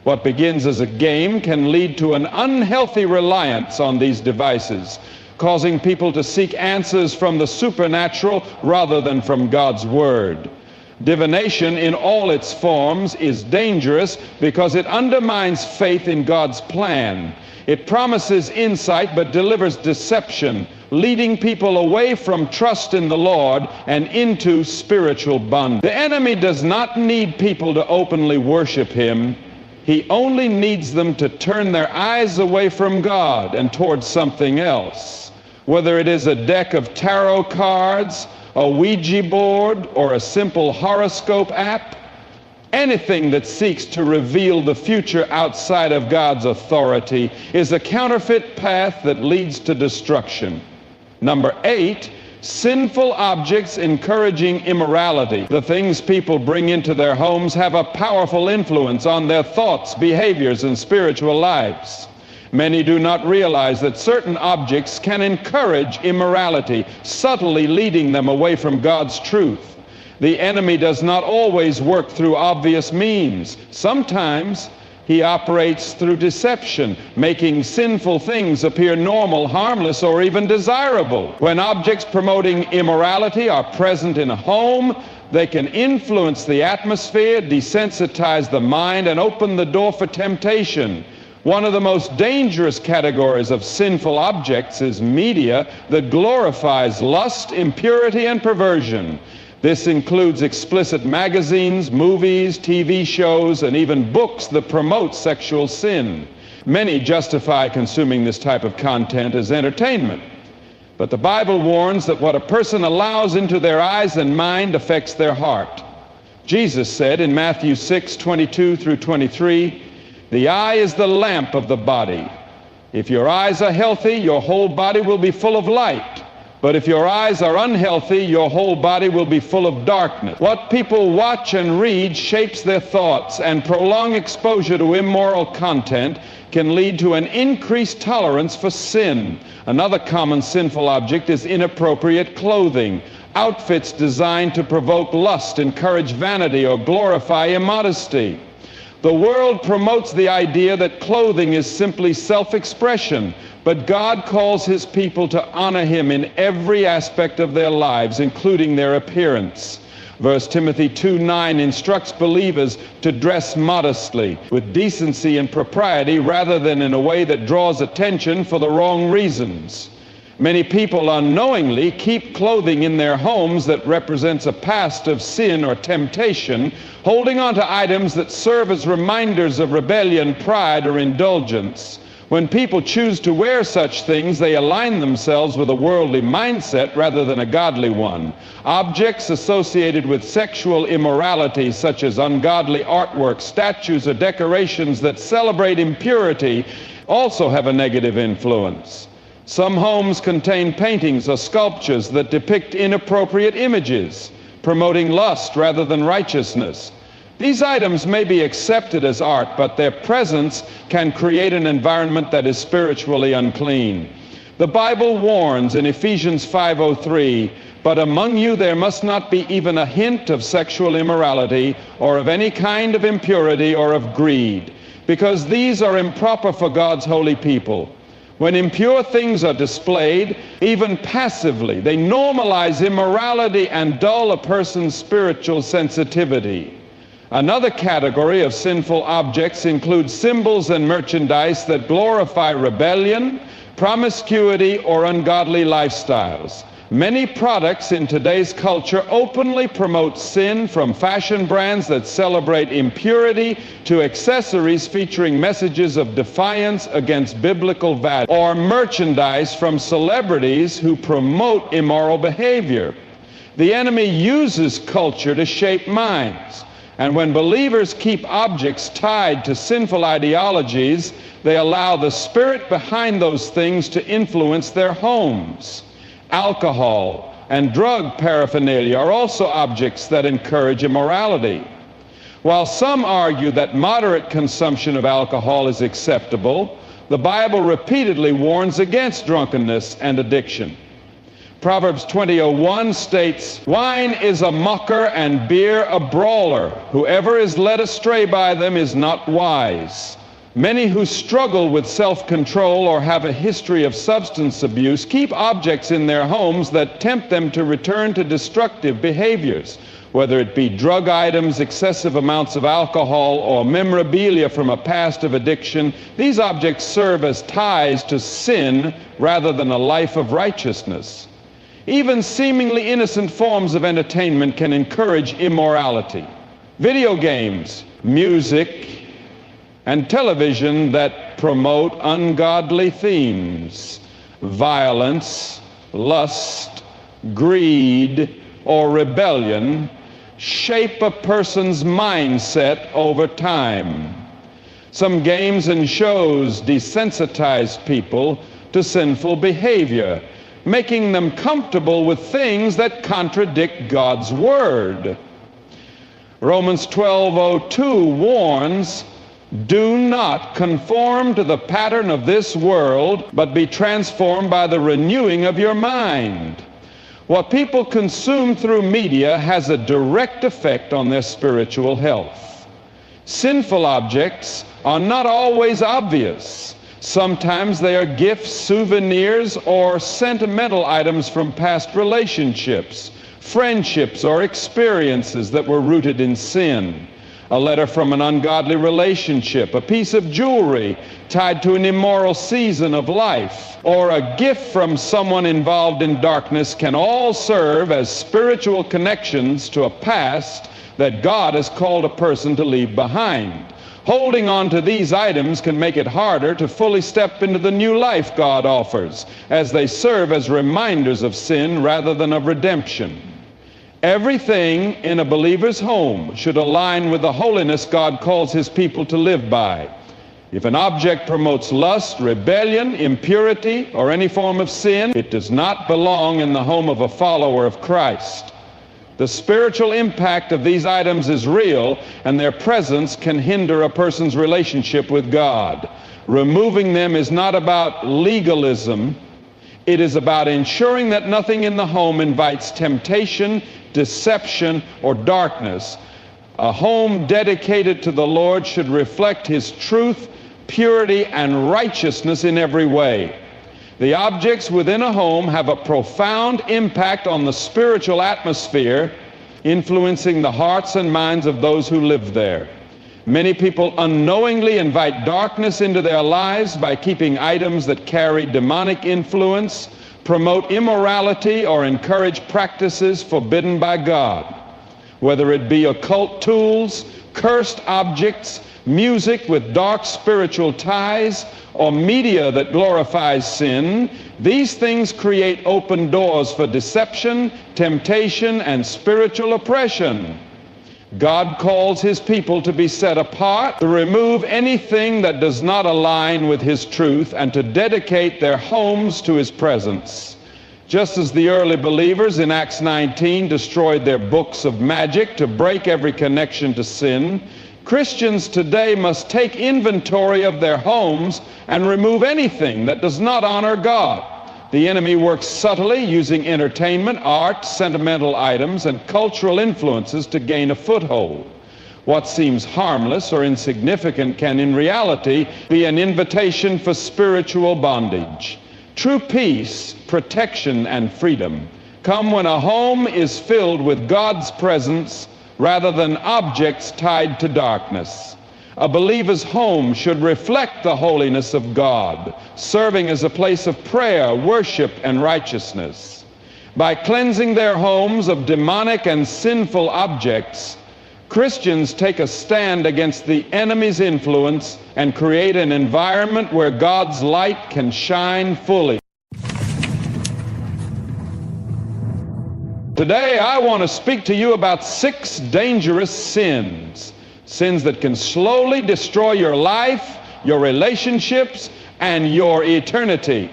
What begins as a game can lead to an unhealthy reliance on these devices, causing people to seek answers from the supernatural rather than from God's Word. Divination in all its forms is dangerous because it undermines faith in God's plan. It promises insight but delivers deception, leading people away from trust in the Lord and into spiritual bondage. The enemy does not need people to openly worship him. He only needs them to turn their eyes away from God and towards something else. Whether it is a deck of tarot cards, a Ouija board, or a simple horoscope app, anything that seeks to reveal the future outside of God's authority is a counterfeit path that leads to destruction. Number 8, sinful objects encouraging immorality. The things people bring into their homes have a powerful influence on their thoughts, behaviors, and spiritual lives. Many do not realize that certain objects can encourage immorality, subtly leading them away from God's truth. The enemy does not always work through obvious means. Sometimes he operates through deception, making sinful things appear normal, harmless, or even desirable. When objects promoting immorality are present in a home, they can influence the atmosphere, desensitize the mind, and open the door for temptation. One of the most dangerous categories of sinful objects is media that glorifies lust, impurity, and perversion. This includes explicit magazines, movies, TV shows, and even books that promote sexual sin. Many justify consuming this type of content as entertainment. But the Bible warns that what a person allows into their eyes and mind affects their heart. Jesus said in Matthew 6:22 through 23, "The eye is the lamp of the body. If your eyes are healthy, your whole body will be full of light. But if your eyes are unhealthy, your whole body will be full of darkness." What people watch and read shapes their thoughts, and prolonged exposure to immoral content can lead to an increased tolerance for sin. Another common sinful object is inappropriate clothing. Outfits designed to provoke lust, encourage vanity, or glorify immodesty. The world promotes the idea that clothing is simply self-expression, but God calls his people to honor him in every aspect of their lives, including their appearance. 1 Timothy 2:9 instructs believers to dress modestly, with decency and propriety, rather than in a way that draws attention for the wrong reasons. Many people unknowingly keep clothing in their homes that represents a past of sin or temptation, holding on to items that serve as reminders of rebellion, pride, or indulgence. When people choose to wear such things, they align themselves with a worldly mindset rather than a godly one. Objects associated with sexual immorality, such as ungodly artwork, statues, or decorations that celebrate impurity, also have a negative influence. Some homes contain paintings or sculptures that depict inappropriate images, promoting lust rather than righteousness. These items may be accepted as art, but their presence can create an environment that is spiritually unclean. The Bible warns in Ephesians 5:03, "But among you there must not be even a hint of sexual immorality, or of any kind of impurity, or of greed, because these are improper for God's holy people." When impure things are displayed, even passively, they normalize immorality and dull a person's spiritual sensitivity. Another category of sinful objects includes symbols and merchandise that glorify rebellion, promiscuity, or ungodly lifestyles. Many products in today's culture openly promote sin, from fashion brands that celebrate impurity to accessories featuring messages of defiance against biblical values, or merchandise from celebrities who promote immoral behavior. The enemy uses culture to shape minds, and when believers keep objects tied to sinful ideologies, they allow the spirit behind those things to influence their homes. Alcohol and drug paraphernalia are also objects that encourage immorality. While some argue that moderate consumption of alcohol is acceptable, the Bible repeatedly warns against drunkenness and addiction. Proverbs 20:01 states, "Wine is a mocker and beer a brawler. Whoever is led astray by them is not wise." Many who struggle with self-control or have a history of substance abuse keep objects in their homes that tempt them to return to destructive behaviors. Whether it be drug items, excessive amounts of alcohol, or memorabilia from a past of addiction, these objects serve as ties to sin rather than a life of righteousness. Even seemingly innocent forms of entertainment can encourage immorality. Video games, music, and television that promote ungodly themes, violence, lust, greed, or rebellion shape a person's mindset over time. Some games and shows desensitize people to sinful behavior, making them comfortable with things that contradict God's word. Romans 12:02 warns, "Do not conform to the pattern of this world, but be transformed by the renewing of your mind." What people consume through media has a direct effect on their spiritual health. Sinful objects are not always obvious. Sometimes they are gifts, souvenirs, or sentimental items from past relationships, friendships, or experiences that were rooted in sin. A letter from an ungodly relationship, a piece of jewelry tied to an immoral season of life, or a gift from someone involved in darkness can all serve as spiritual connections to a past that God has called a person to leave behind. Holding on to these items can make it harder to fully step into the new life God offers, as they serve as reminders of sin rather than of redemption. Everything in a believer's home should align with the holiness God calls his people to live by. If an object promotes lust, rebellion, impurity, or any form of sin, it does not belong in the home of a follower of Christ. The spiritual impact of these items is real, and their presence can hinder a person's relationship with God. Removing them is not about legalism. It is about ensuring that nothing in the home invites temptation, deception, or darkness. A home dedicated to the Lord should reflect His truth, purity, and righteousness in every way. The objects within a home have a profound impact on the spiritual atmosphere, influencing the hearts and minds of those who live there. Many people unknowingly invite darkness into their lives by keeping items that carry demonic influence, promote immorality, or encourage practices forbidden by God. Whether it be occult tools, cursed objects, music with dark spiritual ties, or media that glorifies sin, these things create open doors for deception, temptation, and spiritual oppression. God calls His people to be set apart, to remove anything that does not align with His truth, and to dedicate their homes to His presence. Just as the early believers in Acts 19 destroyed their books of magic to break every connection to sin, Christians today must take inventory of their homes and remove anything that does not honor God. The enemy works subtly, using entertainment, art, sentimental items, and cultural influences to gain a foothold. What seems harmless or insignificant can in reality be an invitation for spiritual bondage. True peace, protection, and freedom come when a home is filled with God's presence rather than objects tied to darkness. A believer's home should reflect the holiness of God, serving as a place of prayer, worship, and righteousness. By cleansing their homes of demonic and sinful objects, Christians take a stand against the enemy's influence and create an environment where God's light can shine fully. Today, I want to speak to you about 6 dangerous sins. Sins that can slowly destroy your life, your relationships, and your eternity.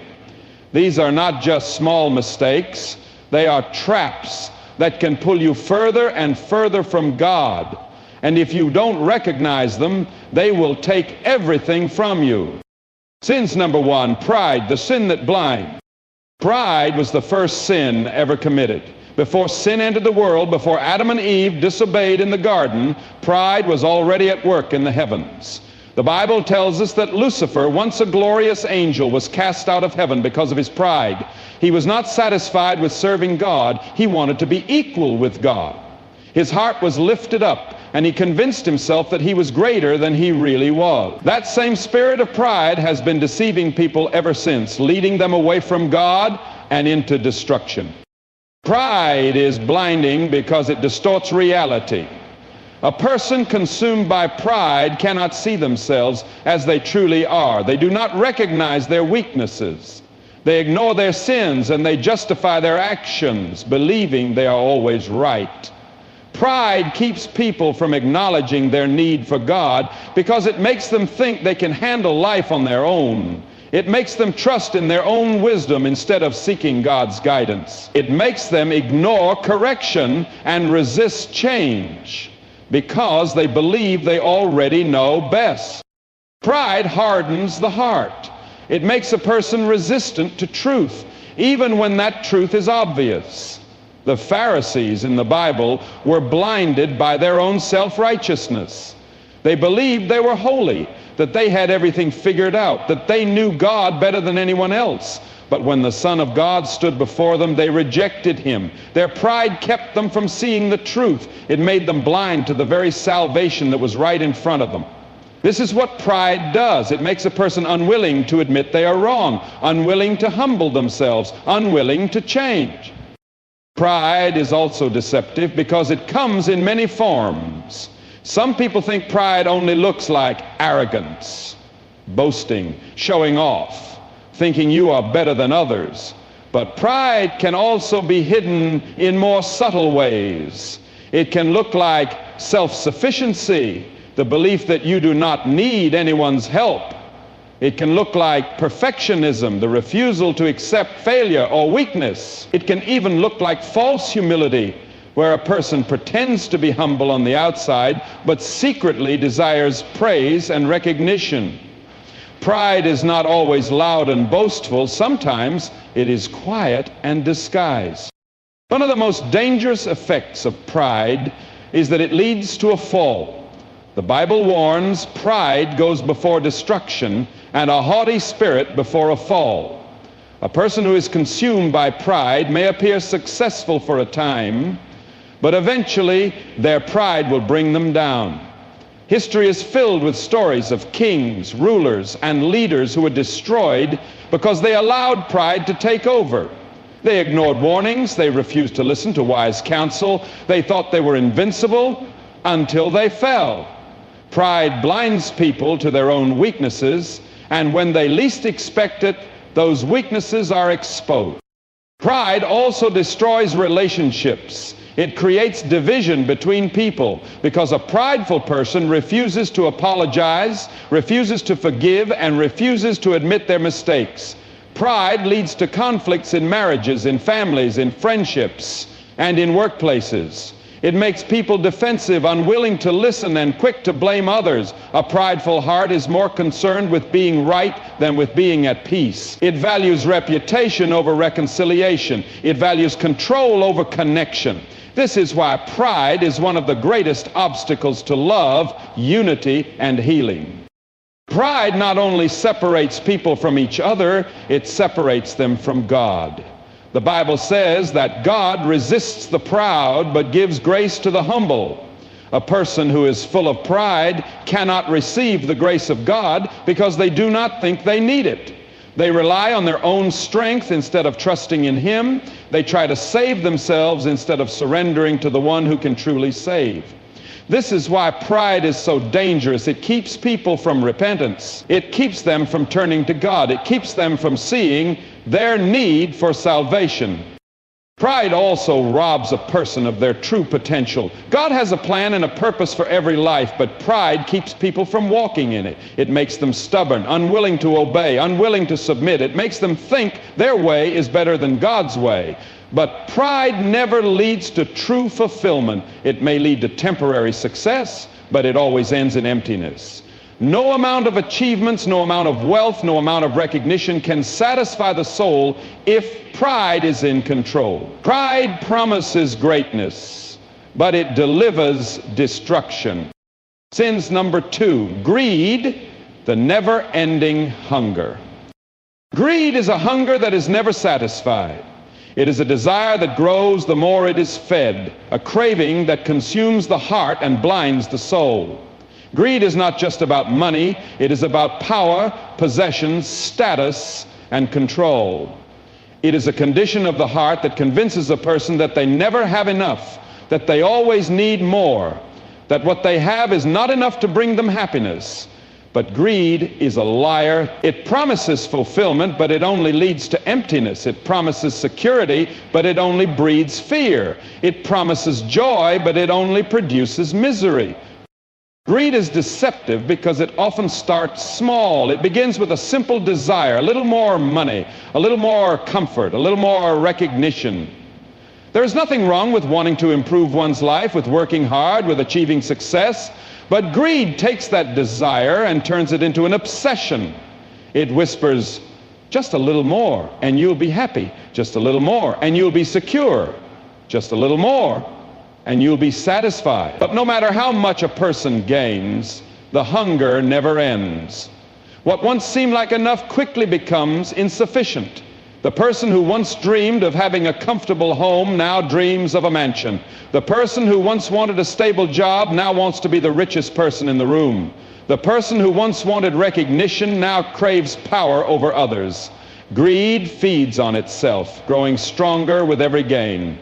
These are not just small mistakes. They are traps that can pull you further and further from God. And if you don't recognize them, they will take everything from you. Sins number one, pride, the sin that blinds. Pride was the first sin ever committed. Before sin entered the world, before Adam and Eve disobeyed in the garden, pride was already at work in the heavens. The Bible tells us that Lucifer, once a glorious angel, was cast out of heaven because of his pride. He was not satisfied with serving God. He wanted to be equal with God. His heart was lifted up, and he convinced himself that he was greater than he really was. That same spirit of pride has been deceiving people ever since, leading them away from God and into destruction. Pride is blinding because it distorts reality. A person consumed by pride cannot see themselves as they truly are. They do not recognize their weaknesses. They ignore their sins and they justify their actions, believing they are always right. Pride keeps people from acknowledging their need for God because it makes them think they can handle life on their own. It makes them trust in their own wisdom instead of seeking God's guidance. It makes them ignore correction and resist change because they believe they already know best. Pride hardens the heart. It makes a person resistant to truth, even when that truth is obvious. The Pharisees in the Bible were blinded by their own self-righteousness. They believed they were holy, that they had everything figured out, that they knew God better than anyone else. But when the Son of God stood before them, they rejected him. Their pride kept them from seeing the truth. It made them blind to the very salvation that was right in front of them. This is what pride does. It makes a person unwilling to admit they are wrong, unwilling to humble themselves, unwilling to change. Pride is also deceptive because it comes in many forms. Some people think pride only looks like arrogance, boasting, showing off, thinking you are better than others. But pride can also be hidden in more subtle ways. It can look like self-sufficiency, the belief that you do not need anyone's help. It can look like perfectionism, the refusal to accept failure or weakness. It can even look like false humility, where a person pretends to be humble on the outside, but secretly desires praise and recognition. Pride is not always loud and boastful. Sometimes it is quiet and disguised. One of the most dangerous effects of pride is that it leads to a fall. The Bible warns pride goes before destruction and a haughty spirit before a fall. A person who is consumed by pride may appear successful for a time, but eventually their pride will bring them down. History is filled with stories of kings, rulers, and leaders who were destroyed because they allowed pride to take over. They ignored warnings, they refused to listen to wise counsel, they thought they were invincible until they fell. Pride blinds people to their own weaknesses, and when they least expect it, those weaknesses are exposed. Pride also destroys relationships. It creates division between people because a prideful person refuses to apologize, refuses to forgive, and refuses to admit their mistakes. Pride leads to conflicts in marriages, in families, in friendships, and in workplaces. It makes people defensive, unwilling to listen, and quick to blame others. A prideful heart is more concerned with being right than with being at peace. It values reputation over reconciliation. It values control over connection. This is why pride is one of the greatest obstacles to love, unity, and healing. Pride not only separates people from each other, it separates them from God. The Bible says that God resists the proud but gives grace to the humble. A person who is full of pride cannot receive the grace of God because they do not think they need it. They rely on their own strength instead of trusting in Him. They try to save themselves instead of surrendering to the one who can truly save. This is why pride is so dangerous. It keeps people from repentance. It keeps them from turning to God. It keeps them from seeing their need for salvation. Pride also robs a person of their true potential. God has a plan and a purpose for every life, but pride keeps people from walking in it. It makes them stubborn, unwilling to obey, unwilling to submit. It makes them think their way is better than God's way. But pride never leads to true fulfillment. It may lead to temporary success, but it always ends in emptiness. No amount of achievements, no amount of wealth, no amount of recognition can satisfy the soul if pride is in control. Pride promises greatness, but it delivers destruction. Sins number 2, greed, the never-ending hunger. Greed is a hunger that is never satisfied. It is a desire that grows the more it is fed, a craving that consumes the heart and blinds the soul. Greed is not just about money, it is about power, possessions, status, and control. It is a condition of the heart that convinces a person that they never have enough, that they always need more, that what they have is not enough to bring them happiness. But greed is a liar. It promises fulfillment, but it only leads to emptiness. It promises security, but it only breeds fear. It promises joy, but it only produces misery. Greed is deceptive because it often starts small. It begins with a simple desire, a little more money, a little more comfort, a little more recognition. There is nothing wrong with wanting to improve one's life, with working hard, with achieving success. But greed takes that desire and turns it into an obsession. It whispers, just a little more and you'll be happy. Just a little more and you'll be secure. Just a little more and you'll be satisfied. But no matter how much a person gains, the hunger never ends. What once seemed like enough quickly becomes insufficient. The person who once dreamed of having a comfortable home now dreams of a mansion. The person who once wanted a stable job now wants to be the richest person in the room. The person who once wanted recognition now craves power over others. Greed feeds on itself, growing stronger with every gain.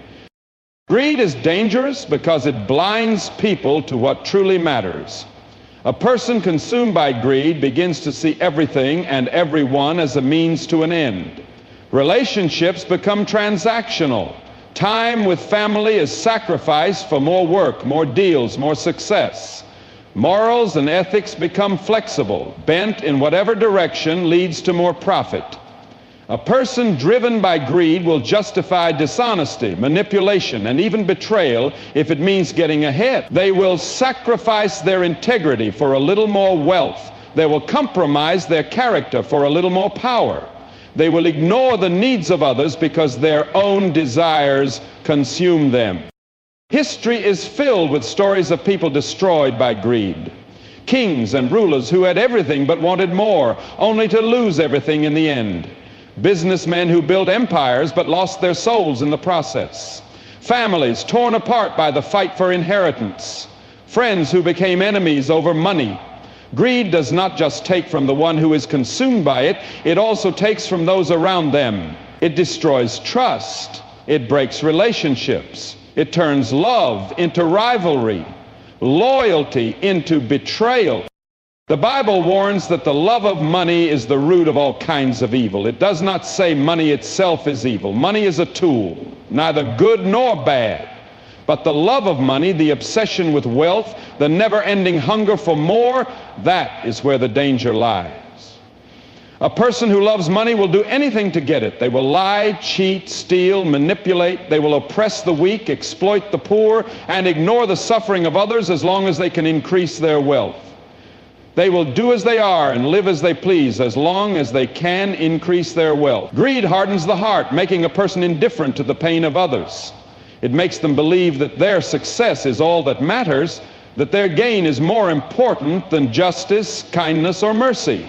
Greed is dangerous because it blinds people to what truly matters. A person consumed by greed begins to see everything and everyone as a means to an end. Relationships become transactional. Time with family is sacrificed for more work, more deals, more success. Morals and ethics become flexible. Bent in whatever direction leads to more profit. A person driven by greed will justify dishonesty, manipulation, and even betrayal if it means getting ahead. They will sacrifice their integrity for a little more wealth. They will compromise their character for a little more power. They will ignore the needs of others because their own desires consume them. History is filled with stories of people destroyed by greed. Kings and rulers who had everything but wanted more, only to lose everything in the end. Businessmen who built empires but lost their souls in the process. Families torn apart by the fight for inheritance. Friends who became enemies over money. Greed does not just take from the one who is consumed by it, it also takes from those around them. It destroys trust. It breaks relationships. It turns love into rivalry, loyalty into betrayal. The Bible warns that the love of money is the root of all kinds of evil. It does not say money itself is evil. Money is a tool, neither good nor bad. But the love of money, the obsession with wealth, the never-ending hunger for more, that is where the danger lies. A person who loves money will do anything to get it. They will lie, cheat, steal, manipulate. They will oppress the weak, exploit the poor, and ignore the suffering of others as long as they can increase their wealth. They will do as they are and live as they please as long as they can increase their wealth. Greed hardens the heart, making a person indifferent to the pain of others. It makes them believe that their success is all that matters, that their gain is more important than justice, kindness, or mercy.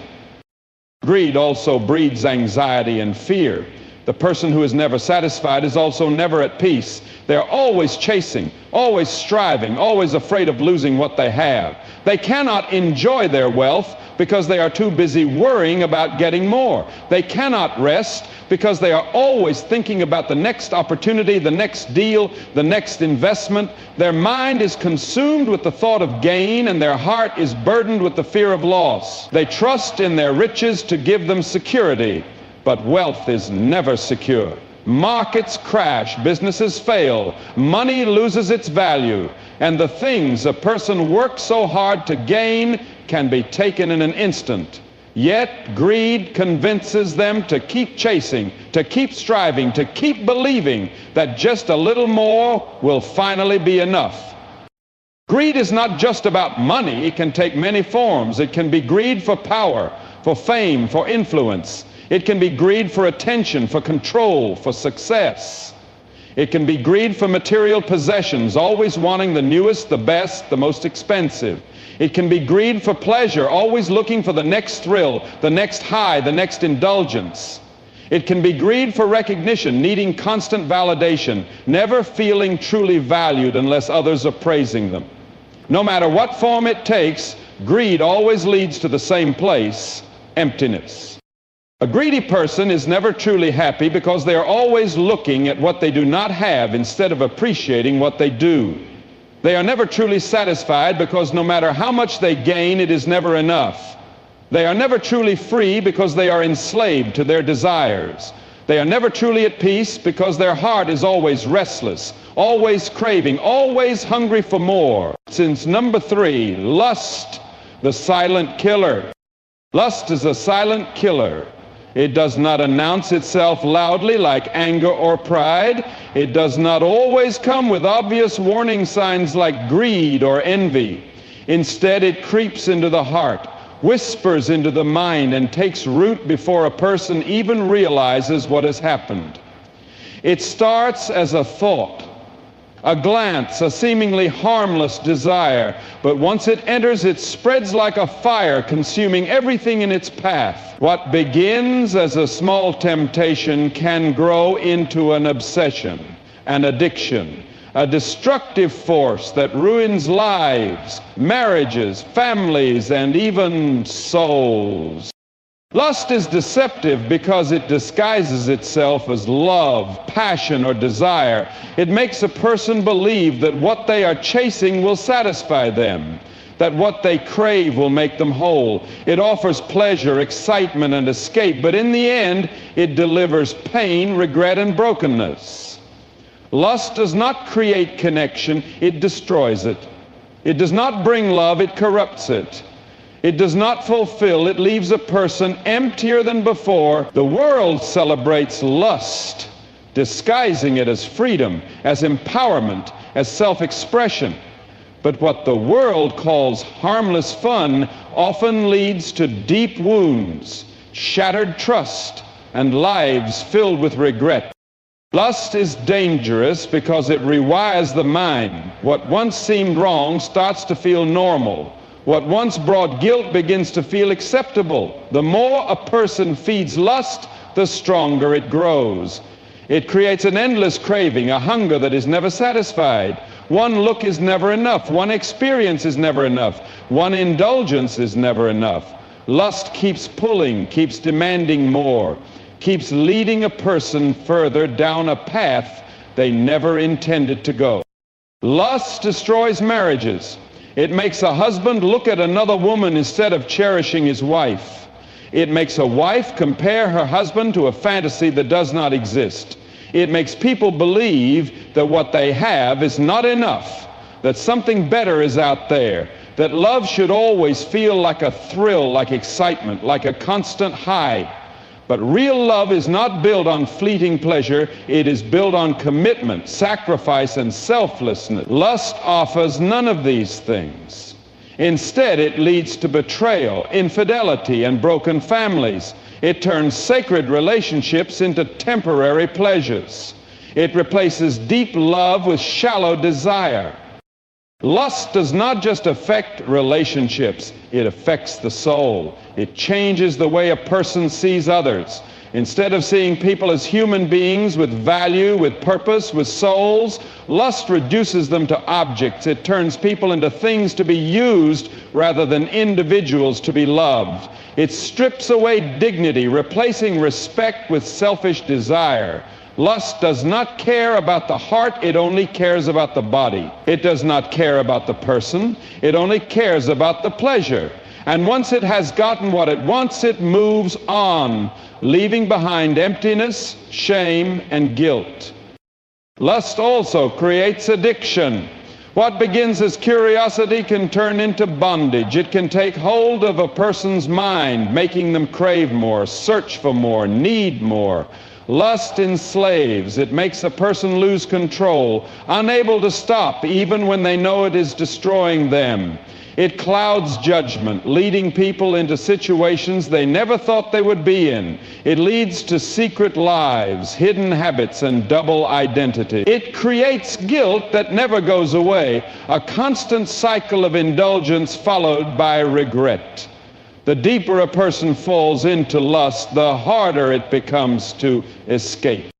Greed also breeds anxiety and fear. The person who is never satisfied is also never at peace. They're always chasing, always striving, always afraid of losing what they have. They cannot enjoy their wealth because they are too busy worrying about getting more. They cannot rest because they are always thinking about the next opportunity, the next deal, the next investment. Their mind is consumed with the thought of gain, and their heart is burdened with the fear of loss. They trust in their riches to give them security, but wealth is never secure. Markets crash, businesses fail, money loses its value, and the things a person works so hard to gain can be taken in an instant. Yet greed convinces them to keep chasing, to keep striving, to keep believing that just a little more will finally be enough. Greed is not just about money. It can take many forms. It can be greed for power, for fame, for influence. It can be greed for attention, for control, for success. It can be greed for material possessions, always wanting the newest, the best, the most expensive. It can be greed for pleasure, always looking for the next thrill, the next high, the next indulgence. It can be greed for recognition, needing constant validation, never feeling truly valued unless others are praising them. No matter what form it takes, greed always leads to the same place: emptiness. A greedy person is never truly happy because they are always looking at what they do not have instead of appreciating what they do. They are never truly satisfied because no matter how much they gain, it is never enough. They are never truly free because they are enslaved to their desires. They are never truly at peace because their heart is always restless, always craving, always hungry for more. Since number 3, lust, the silent killer. Lust is a silent killer. It does not announce itself loudly like anger or pride. It does not always come with obvious warning signs like greed or envy. Instead, it creeps into the heart, whispers into the mind, and takes root before a person even realizes what has happened. It starts as a thought, a glance, a seemingly harmless desire, but once it enters, it spreads like a fire, consuming everything in its path. What begins as a small temptation can grow into an obsession, an addiction, a destructive force that ruins lives, marriages, families, and even souls. Lust is deceptive because it disguises itself as love, passion, or desire. It makes a person believe that what they are chasing will satisfy them, that what they crave will make them whole. It offers pleasure, excitement, and escape, but in the end, it delivers pain, regret, and brokenness. Lust does not create connection, it destroys it. It does not bring love, it corrupts it. It does not fulfill, it leaves a person emptier than before. The world celebrates lust, disguising it as freedom, as empowerment, as self-expression. But what the world calls harmless fun often leads to deep wounds, shattered trust, and lives filled with regret. Lust is dangerous because it rewires the mind. What once seemed wrong starts to feel normal. What once brought guilt begins to feel acceptable. The more a person feeds lust, the stronger it grows. It creates an endless craving, a hunger that is never satisfied. One look is never enough. One experience is never enough. One indulgence is never enough. Lust keeps pulling, keeps demanding more, keeps leading a person further down a path they never intended to go. Lust destroys marriages. It makes a husband look at another woman instead of cherishing his wife. It makes a wife compare her husband to a fantasy that does not exist. It makes people believe that what they have is not enough, that something better is out there, that love should always feel like a thrill, like excitement, like a constant high. But real love is not built on fleeting pleasure. It is built on commitment, sacrifice, and selflessness. Lust offers none of these things. Instead, it leads to betrayal, infidelity, and broken families. It turns sacred relationships into temporary pleasures. It replaces deep love with shallow desire. Lust does not just affect relationships, it affects the soul. It changes the way a person sees others. Instead of seeing people as human beings with value, with purpose, with souls, lust reduces them to objects. It turns people into things to be used rather than individuals to be loved. It strips away dignity, replacing respect with selfish desire. Lust does not care about the heart, it only cares about the body. It does not care about the person, it only cares about the pleasure. And once it has gotten what it wants, it moves on, leaving behind emptiness, shame, and guilt. Lust also creates addiction. What begins as curiosity can turn into bondage. It can take hold of a person's mind, making them crave more, search for more, need more. Lust enslaves. It makes a person lose control, unable to stop even when they know it is destroying them. It clouds judgment, leading people into situations they never thought they would be in. It leads to secret lives, hidden habits, and double identity. It creates guilt that never goes away, a constant cycle of indulgence followed by regret. The deeper a person falls into lust, the harder it becomes to escape.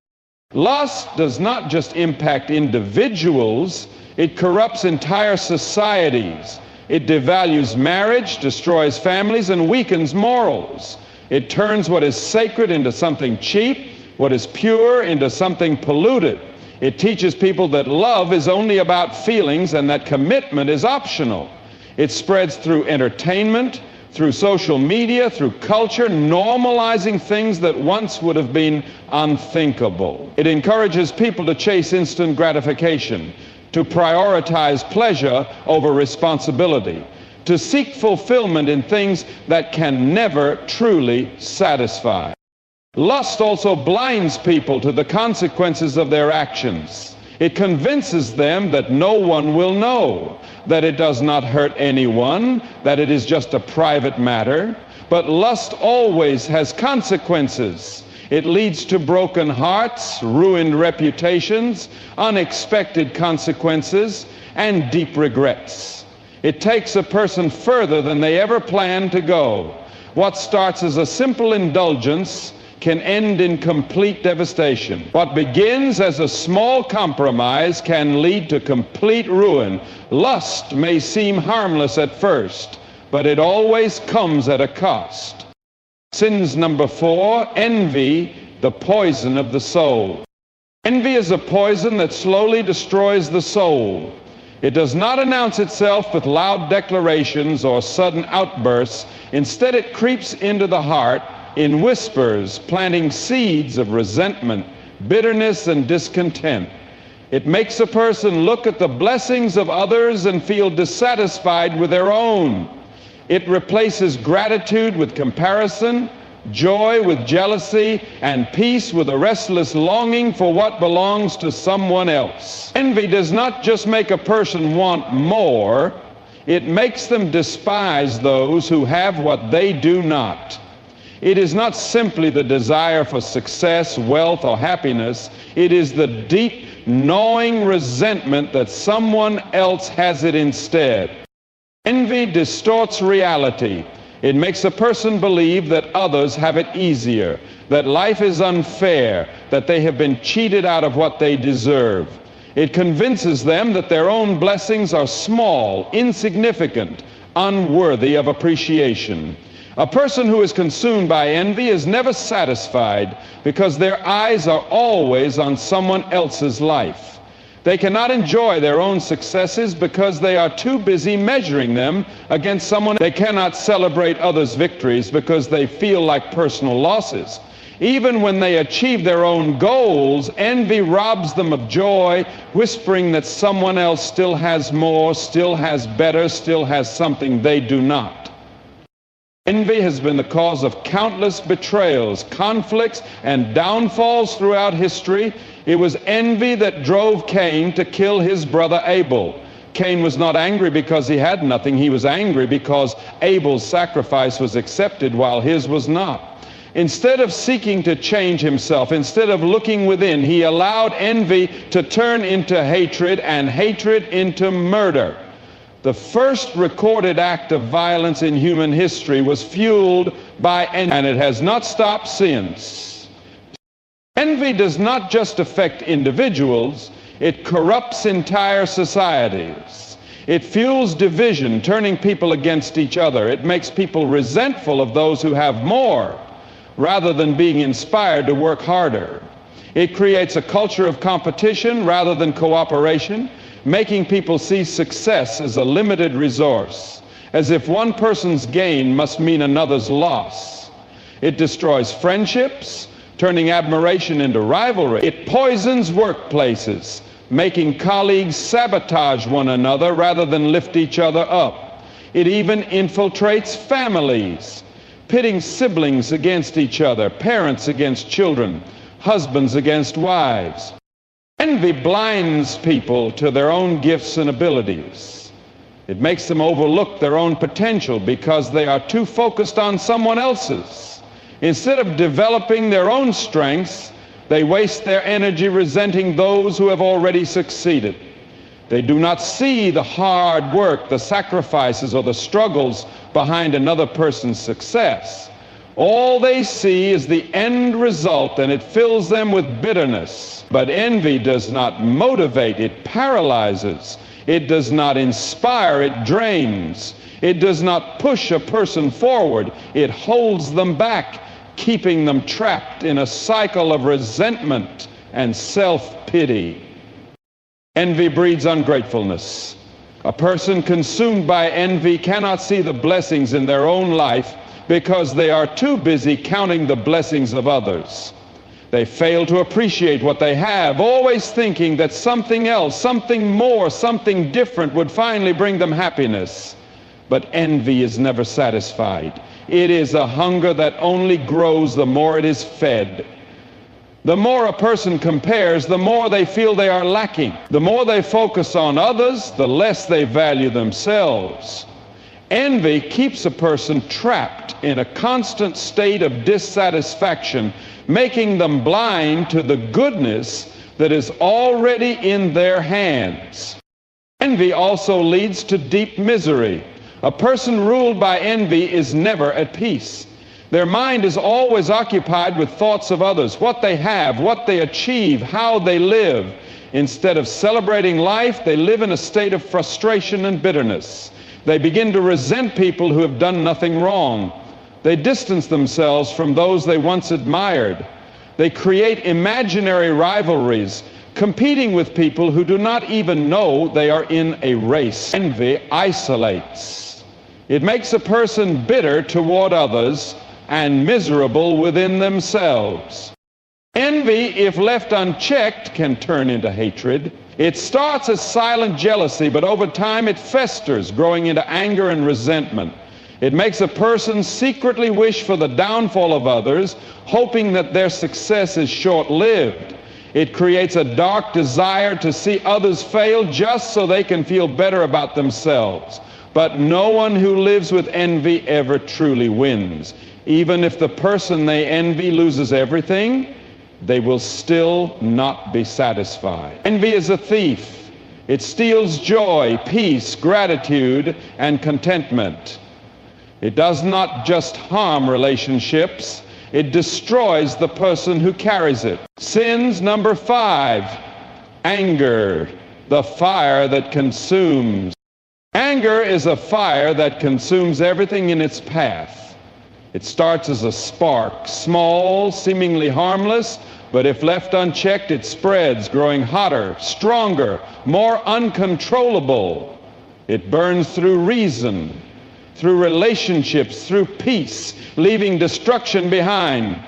Lust does not just impact individuals, it corrupts entire societies. It devalues marriage, destroys families, and weakens morals. It turns what is sacred into something cheap, what is pure into something polluted. It teaches people that love is only about feelings and that commitment is optional. It spreads through entertainment, through social media, through culture, normalizing things that once would have been unthinkable. It encourages people to chase instant gratification, to prioritize pleasure over responsibility, to seek fulfillment in things that can never truly satisfy. Lust also blinds people to the consequences of their actions. It convinces them that no one will know, that it does not hurt anyone, that it is just a private matter. But lust always has consequences. It leads to broken hearts, ruined reputations, unexpected consequences, and deep regrets. It takes a person further than they ever planned to go. What starts as a simple indulgence can end in complete devastation. What begins as a small compromise can lead to complete ruin. Lust may seem harmless at first, but it always comes at a cost. Sins number 4, envy, the poison of the soul. Envy is a poison that slowly destroys the soul. It does not announce itself with loud declarations or sudden outbursts. Instead, it creeps into the heart in whispers, planting seeds of resentment, bitterness, and discontent. It makes a person look at the blessings of others and feel dissatisfied with their own. It replaces gratitude with comparison, joy with jealousy, and peace with a restless longing for what belongs to someone else. Envy does not just make a person want more, it makes them despise those who have what they do not. It is not simply the desire for success, wealth, or happiness. It is the deep, gnawing resentment that someone else has it instead. Envy distorts reality. It makes a person believe that others have it easier, that life is unfair, that they have been cheated out of what they deserve. It convinces them that their own blessings are small, insignificant, unworthy of appreciation. A person who is consumed by envy is never satisfied because their eyes are always on someone else's life. They cannot enjoy their own successes because they are too busy measuring them against someone. They cannot celebrate others' victories because they feel like personal losses. Even when they achieve their own goals, envy robs them of joy, whispering that someone else still has more, still has better, still has something they do not. Envy has been the cause of countless betrayals, conflicts, and downfalls throughout history. It was envy that drove Cain to kill his brother Abel. Cain was not angry because he had nothing. He was angry because Abel's sacrifice was accepted while his was not. Instead of seeking to change himself, instead of looking within, he allowed envy to turn into hatred and hatred into murder. The first recorded act of violence in human history was fueled by envy, and it has not stopped since. Envy does not just affect individuals, it corrupts entire societies. It fuels division, turning people against each other. It makes people resentful of those who have more, rather than being inspired to work harder. It creates a culture of competition rather than cooperation, making people see success as a limited resource, as if one person's gain must mean another's loss. It destroys friendships, turning admiration into rivalry. It poisons workplaces, making colleagues sabotage one another rather than lift each other up. It even infiltrates families, pitting siblings against each other, parents against children, husbands against wives. Envy blinds people to their own gifts and abilities. It makes them overlook their own potential because they are too focused on someone else's. Instead of developing their own strengths, they waste their energy resenting those who have already succeeded. They do not see the hard work, the sacrifices, or the struggles behind another person's success. All they see is the end result, and it fills them with bitterness. But envy does not motivate, it paralyzes. It does not inspire, it drains. It does not push a person forward, it holds them back, keeping them trapped in a cycle of resentment and self-pity. Envy breeds ungratefulness. A person consumed by envy cannot see the blessings in their own life because they are too busy counting the blessings of others. They fail to appreciate what they have, always thinking that something else, something more, something different would finally bring them happiness. But envy is never satisfied. It is a hunger that only grows the more it is fed. The more a person compares, the more they feel they are lacking. The more they focus on others, the less they value themselves. Envy keeps a person trapped in a constant state of dissatisfaction, making them blind to the goodness that is already in their hands. Envy also leads to deep misery. A person ruled by envy is never at peace. Their mind is always occupied with thoughts of others, what they have, what they achieve, how they live. Instead of celebrating life, they live in a state of frustration and bitterness. They begin to resent people who have done nothing wrong. They distance themselves from those they once admired. They create imaginary rivalries, competing with people who do not even know they are in a race. Envy isolates. It makes a person bitter toward others and miserable within themselves. Envy, if left unchecked, can turn into hatred. It starts as silent jealousy, but over time it festers, growing into anger and resentment. It makes a person secretly wish for the downfall of others, hoping that their success is short-lived. It creates a dark desire to see others fail just so they can feel better about themselves. But no one who lives with envy ever truly wins. Even if the person they envy loses everything, they will still not be satisfied. Envy is a thief. It steals joy, peace, gratitude, and contentment. It does not just harm relationships, it destroys the person who carries it. Sins number 5, anger, the fire that consumes. Anger is a fire that consumes everything in its path. It starts as a spark, small, seemingly harmless, but if left unchecked, it spreads, growing hotter, stronger, more uncontrollable. It burns through reason, through relationships, through peace, leaving destruction behind.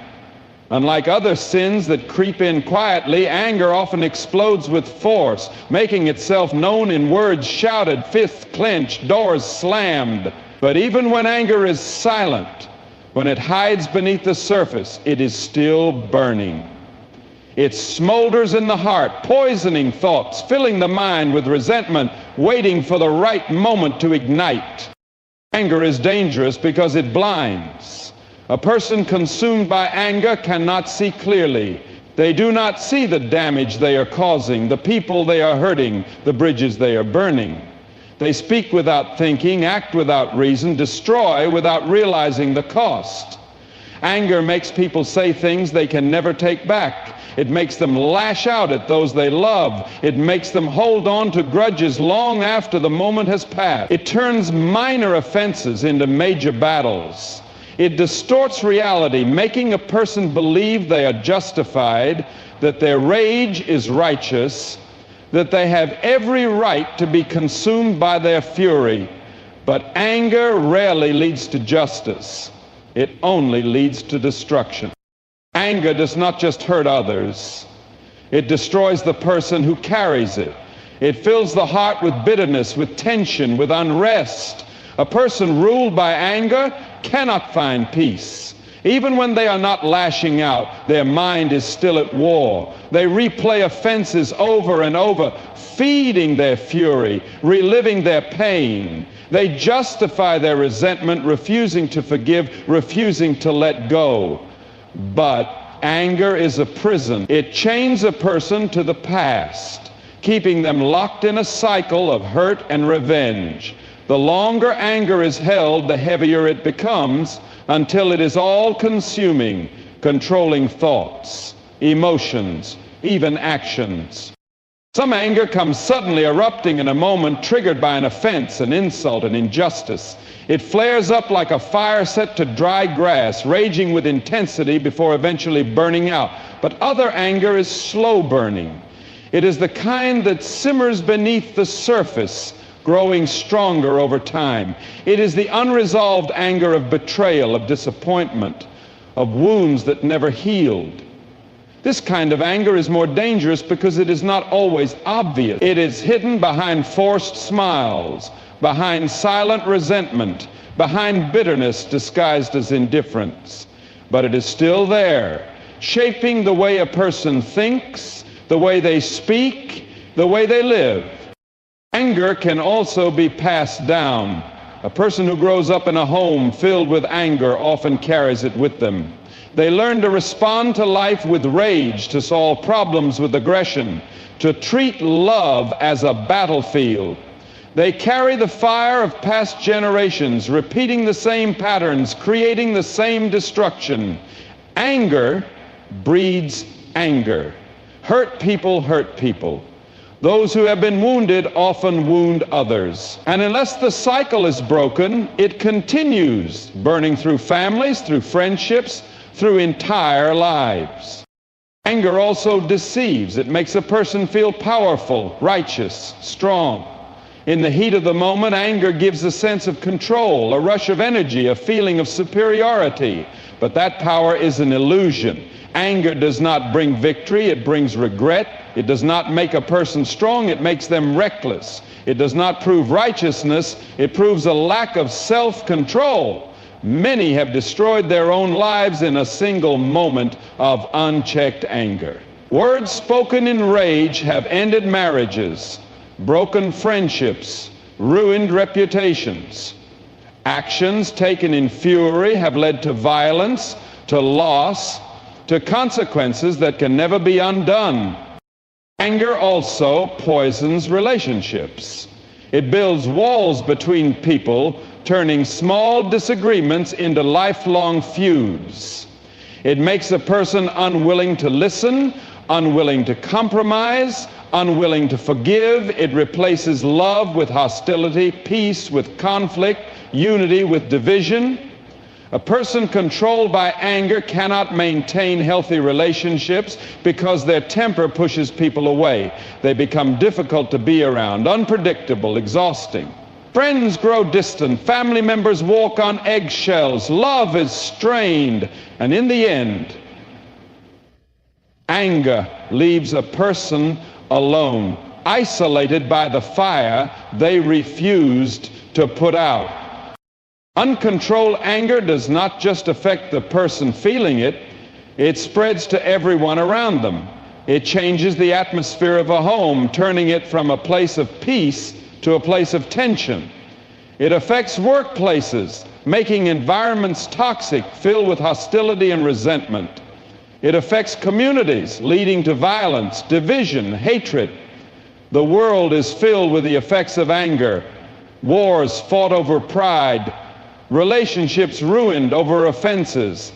Unlike other sins that creep in quietly, anger often explodes with force, making itself known in words shouted, fists clenched, doors slammed. But even when anger is silent, when it hides beneath the surface, it is still burning. It smolders in the heart, poisoning thoughts, filling the mind with resentment, waiting for the right moment to ignite. Anger is dangerous because it blinds. A person consumed by anger cannot see clearly. They do not see the damage they are causing, the people they are hurting, the bridges they are burning. They speak without thinking, act without reason, destroy without realizing the cost. Anger makes people say things they can never take back. It makes them lash out at those they love. It makes them hold on to grudges long after the moment has passed. It turns minor offenses into major battles. It distorts reality, making a person believe they are justified, that their rage is righteous, that they have every right to be consumed by their fury. But anger rarely leads to justice. It only leads to destruction. Anger does not just hurt others. It destroys the person who carries it. It fills the heart with bitterness, with tension, with unrest. A person ruled by anger cannot find peace. Even when they are not lashing out, their mind is still at war. They replay offenses over and over, feeding their fury, reliving their pain. They justify their resentment, refusing to forgive, refusing to let go. But anger is a prison. It chains a person to the past, keeping them locked in a cycle of hurt and revenge. The longer anger is held, the heavier it becomes, until it is all-consuming, controlling thoughts, emotions, even actions. Some anger comes suddenly erupting in a moment, triggered by an offense, an insult, an injustice. It flares up like a fire set to dry grass, raging with intensity before eventually burning out. But other anger is slow burning. It is the kind that simmers beneath the surface, growing stronger over time. It is the unresolved anger of betrayal, of disappointment, of wounds that never healed. This kind of anger is more dangerous because it is not always obvious. It is hidden behind forced smiles, behind silent resentment, behind bitterness disguised as indifference. But it is still there, shaping the way a person thinks, the way they speak, the way they live. Anger can also be passed down. A person who grows up in a home filled with anger often carries it with them. They learn to respond to life with rage, to solve problems with aggression, to treat love as a battlefield. They carry the fire of past generations, repeating the same patterns, creating the same destruction. Anger breeds anger. Hurt people hurt people. Those who have been wounded often wound others. And unless the cycle is broken, it continues, burning through families, through friendships, through entire lives. Anger also deceives. It makes a person feel powerful, righteous, strong. In the heat of the moment, anger gives a sense of control, a rush of energy, a feeling of superiority. But that power is an illusion. Anger does not bring victory, it brings regret. It does not make a person strong, it makes them reckless. It does not prove righteousness, it proves a lack of self-control. Many have destroyed their own lives in a single moment of unchecked anger. Words spoken in rage have ended marriages, broken friendships, ruined reputations. Actions taken in fury have led to violence, to loss, to consequences that can never be undone. Anger also poisons relationships. It builds walls between people, turning small disagreements into lifelong feuds. It makes a person unwilling to listen, unwilling to compromise, unwilling to forgive. It replaces love with hostility, peace with conflict, unity with division. A person controlled by anger cannot maintain healthy relationships because their temper pushes people away. They become difficult to be around, unpredictable, exhausting. Friends grow distant, family members walk on eggshells, love is strained, and in the end, anger leaves a person alone, isolated by the fire they refused to put out. Uncontrolled anger does not just affect the person feeling it, it spreads to everyone around them. It changes the atmosphere of a home, turning it from a place of peace to a place of tension. It affects workplaces, making environments toxic, filled with hostility and resentment. It affects communities, leading to violence, division, hatred. The world is filled with the effects of anger. Wars fought over pride, relationships ruined over offenses,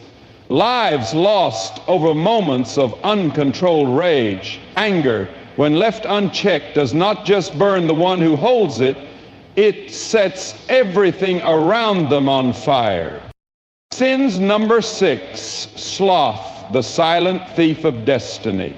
lives lost over moments of uncontrolled rage. Anger, when left unchecked, does not just burn the one who holds it, it sets everything around them on fire. Sin's number 6, sloth, the silent thief of destiny.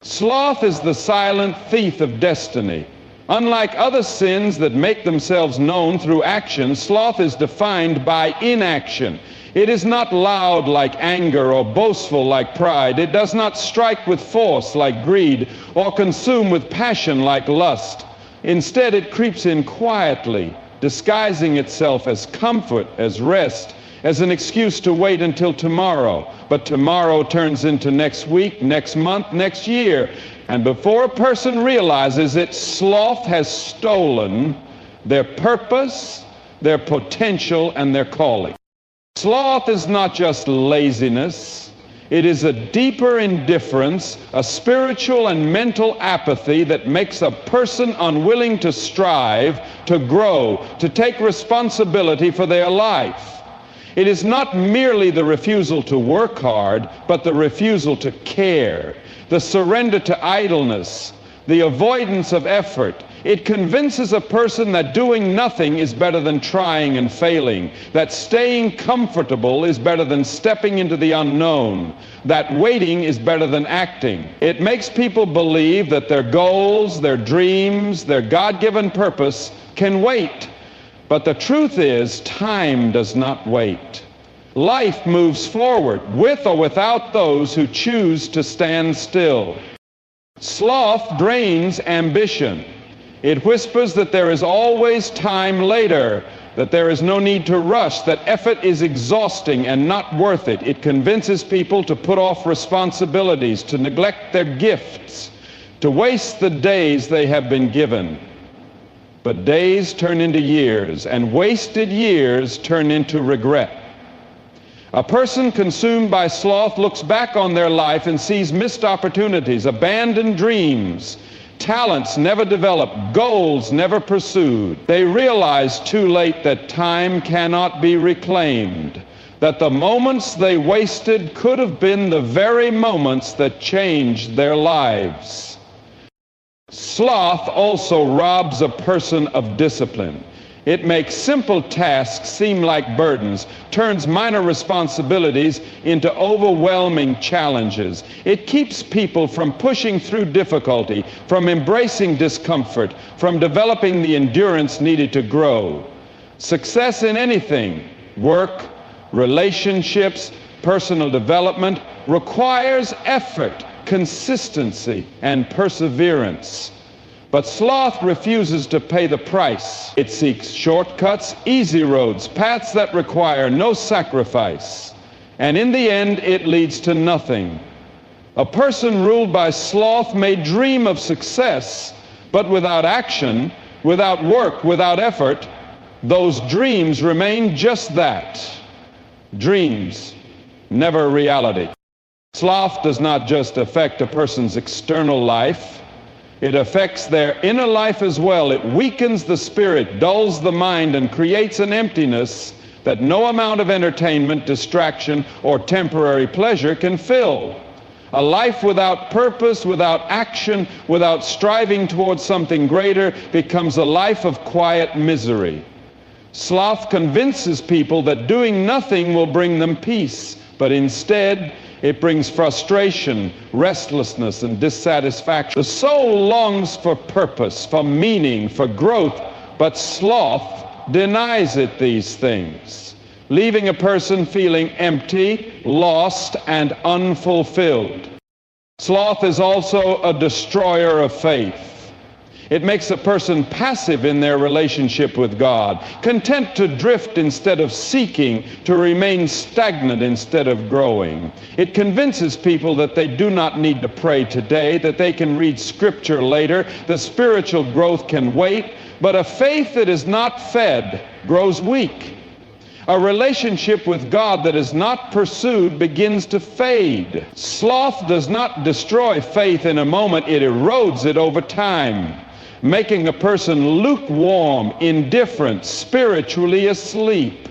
Sloth is the silent thief of destiny. Unlike other sins that make themselves known through action, sloth is defined by inaction. It is not loud like anger or boastful like pride. It does not strike with force like greed or consume with passion like lust. Instead, it creeps in quietly, disguising itself as comfort, as rest, as an excuse to wait until tomorrow. But tomorrow turns into next week, next month, next year. And before a person realizes it, sloth has stolen their purpose, their potential, and their calling. Sloth is not just laziness. It is a deeper indifference, a spiritual and mental apathy that makes a person unwilling to strive, to grow, to take responsibility for their life. It is not merely the refusal to work hard, but the refusal to care, the surrender to idleness, the avoidance of effort. It convinces a person that doing nothing is better than trying and failing, that staying comfortable is better than stepping into the unknown, that waiting is better than acting. It makes people believe that their goals, their dreams, their God-given purpose can wait. But the truth is, time does not wait. Life moves forward with or without those who choose to stand still. Sloth drains ambition. It whispers that there is always time later, that there is no need to rush, that effort is exhausting and not worth it. It convinces people to put off responsibilities, to neglect their gifts, to waste the days they have been given. But days turn into years, and wasted years turn into regret. A person consumed by sloth looks back on their life and sees missed opportunities, abandoned dreams, talents never developed, goals never pursued. They realize too late that time cannot be reclaimed, that the moments they wasted could have been the very moments that changed their lives. Sloth also robs a person of discipline. It makes simple tasks seem like burdens, turns minor responsibilities into overwhelming challenges. It keeps people from pushing through difficulty, from embracing discomfort, from developing the endurance needed to grow. Success in anything, work, relationships, personal development, requires effort, consistency, and perseverance. But sloth refuses to pay the price. It seeks shortcuts, easy roads, paths that require no sacrifice. And in the end, it leads to nothing. A person ruled by sloth may dream of success, but without action, without work, without effort, those dreams remain just that. Dreams, never reality. Sloth does not just affect a person's external life. It affects their inner life as well. It weakens the spirit, dulls the mind, and creates an emptiness that no amount of entertainment, distraction, or temporary pleasure can fill. A life without purpose, without action, without striving towards something greater becomes a life of quiet misery. Sloth convinces people that doing nothing will bring them peace, but instead it brings frustration, restlessness, and dissatisfaction. The soul longs for purpose, for meaning, for growth, but sloth denies it these things, leaving a person feeling empty, lost, and unfulfilled. Sloth is also a destroyer of faith. It makes a person passive in their relationship with God, content to drift instead of seeking, to remain stagnant instead of growing. It convinces people that they do not need to pray today, that they can read Scripture later, that spiritual growth can wait, but a faith that is not fed grows weak. A relationship with God that is not pursued begins to fade. Sloth does not destroy faith in a moment, it erodes it over time, making a person lukewarm, indifferent, spiritually asleep.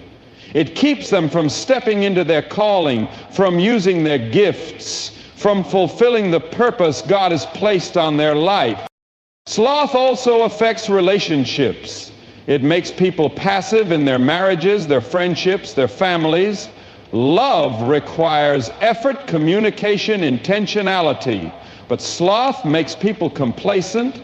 It keeps them from stepping into their calling, from using their gifts, from fulfilling the purpose God has placed on their life. Sloth also affects relationships. It makes people passive in their marriages, their friendships, their families. Love requires effort, communication, intentionality. But sloth makes people complacent,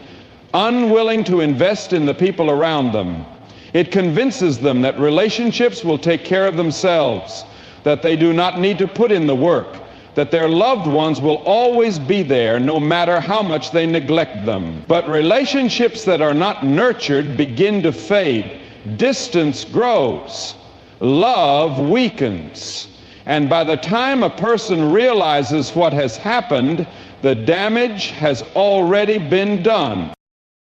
unwilling to invest in the people around them. It convinces them that relationships will take care of themselves. that they do not need to put in the work, that their loved ones will always be there no matter how much they neglect them. But relationships that are not nurtured begin to fade. Distance grows. Love weakens. And by the time a person realizes what has happened, the damage has already been done.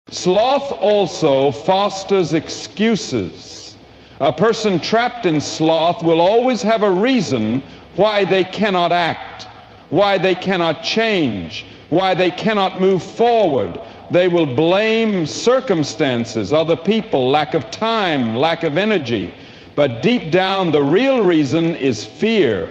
Sloth also fosters excuses. A person trapped in sloth will always have a reason why they cannot act, why they cannot change, why they cannot move forward. They will blame circumstances, other people, lack of time, lack of energy. But deep down, the real reason is fear.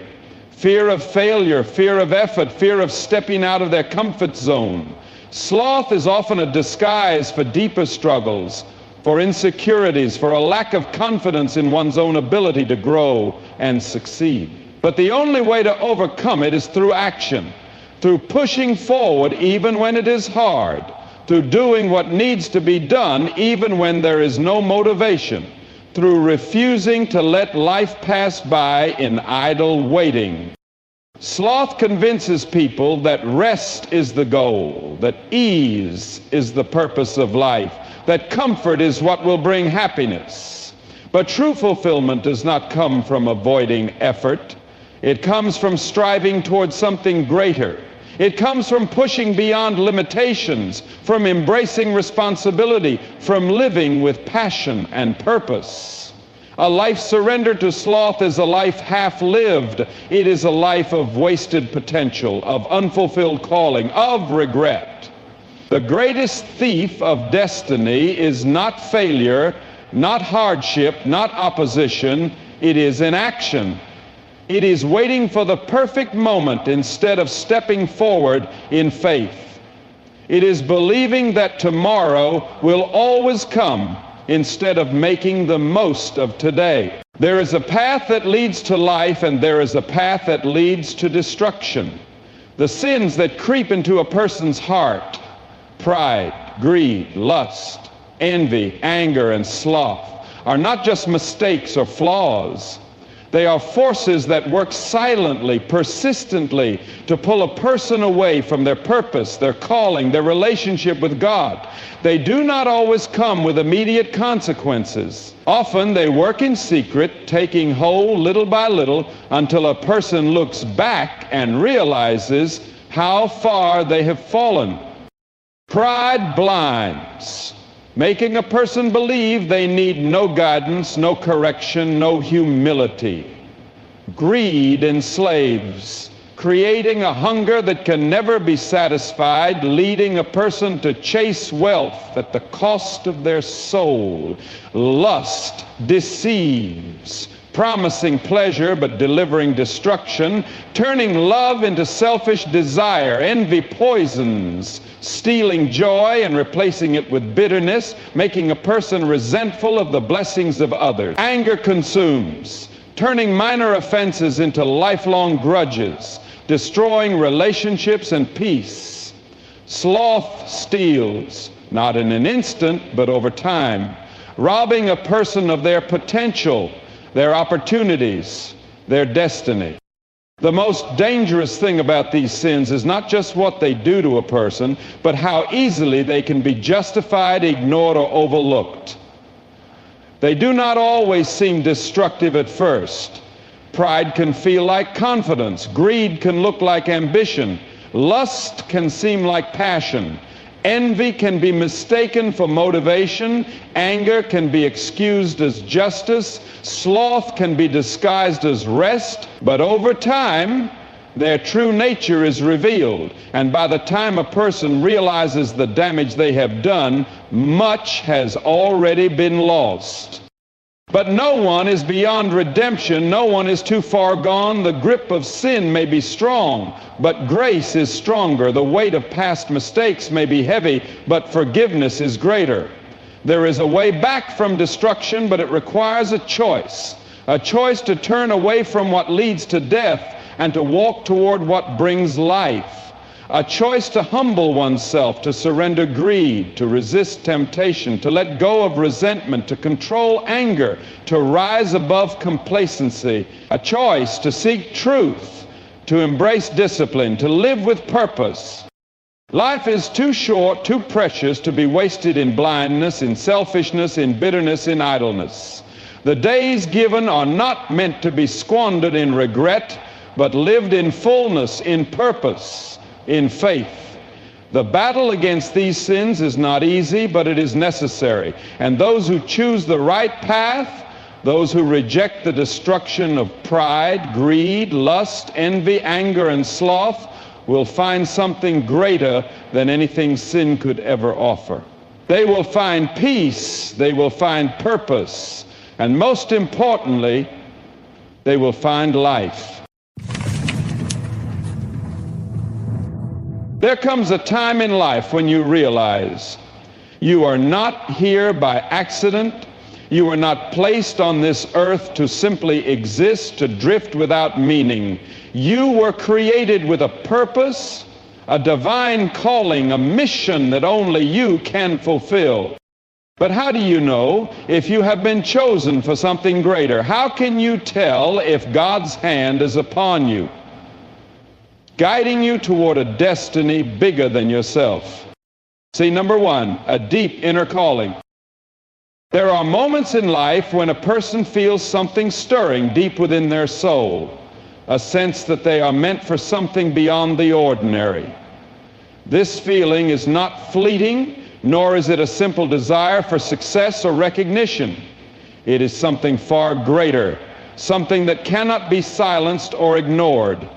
Fear of failure, fear of effort, fear of stepping out of their comfort zone. Sloth is often a disguise for deeper struggles, for insecurities, for a lack of confidence in one's own ability to grow and succeed. But the only way to overcome it is through action, through pushing forward even when it is hard, through doing what needs to be done even when there is no motivation, through refusing to let life pass by in idle waiting. Sloth convinces people that rest is the goal, that ease is the purpose of life, that comfort is what will bring happiness. But true fulfillment does not come from avoiding effort. It comes from striving towards something greater. It comes from pushing beyond limitations, from embracing responsibility, from living with passion and purpose. A life surrendered to sloth is a life half-lived. It is a life of wasted potential, of unfulfilled calling, of regret. The greatest thief of destiny is not failure, not hardship, not opposition. It is inaction. It is waiting for the perfect moment instead of stepping forward in faith. It is believing that tomorrow will always come instead of making the most of today. There is a path that leads to life, and there is a path that leads to destruction. The sins that creep into a person's heart, pride, greed, lust, envy, anger, and sloth, are not just mistakes or flaws. They are forces that work silently, persistently, to pull a person away from their purpose, their calling, their relationship with God. They do not always come with immediate consequences. Often they work in secret, taking hold little by little until a person looks back and realizes how far they have fallen. Pride blinds, making a person believe they need no guidance, no correction, no humility. Greed enslaves, creating a hunger that can never be satisfied, leading a person to chase wealth at the cost of their soul. Lust deceives, promising pleasure but delivering destruction, turning love into selfish desire. Envy poisons, stealing joy and replacing it with bitterness, making a person resentful of the blessings of others. Anger consumes, turning minor offenses into lifelong grudges, destroying relationships and peace. Sloth steals, not in an instant, but over time, robbing a person of their potential, their opportunities, their destiny. The most dangerous thing about these sins is not just what they do to a person, but how easily they can be justified, ignored, or overlooked. They do not always seem destructive at first. Pride can feel like confidence. Greed can look like ambition. Lust can seem like passion. Envy can be mistaken for motivation. Anger can be excused as justice. Sloth can be disguised as rest. But over time, their true nature is revealed. And by the time a person realizes the damage they have done, much has already been lost. But no one is beyond redemption. No one is too far gone. The grip of sin may be strong, but grace is stronger. The weight of past mistakes may be heavy, but forgiveness is greater. There is a way back from destruction, but it requires a choice to turn away from what leads to death and to walk toward what brings life. a choice to humble oneself, to surrender greed, to resist temptation, to let go of resentment, to control anger, to rise above complacency, a choice to seek truth, to embrace discipline, to live with purpose. Life is too short, too precious to be wasted in blindness, in selfishness, in bitterness, in idleness. The days given are not meant to be squandered in regret, but lived in fullness, in purpose, in faith. The battle against these sins is not easy, but it is necessary. And those who choose the right path, those who reject the destruction of pride, greed, lust, envy, anger, and sloth, will find something greater than anything sin could ever offer. They will find peace, they will find purpose, and most importantly, they will find life. There comes a time in life when you realize you are not here by accident. You are not placed on this earth to simply exist, to drift without meaning. You were created with a purpose, a divine calling, a mission that only you can fulfill. But how do you know if you have been chosen for something greater? How can you tell if God's hand is upon you, guiding you toward a destiny bigger than yourself? See, number one, a deep inner calling. There are moments in life when a person feels something stirring deep within their soul, a sense that they are meant for something beyond the ordinary. This feeling is not fleeting, nor is it a simple desire for success or recognition. It is something far greater, something that cannot be silenced or ignored.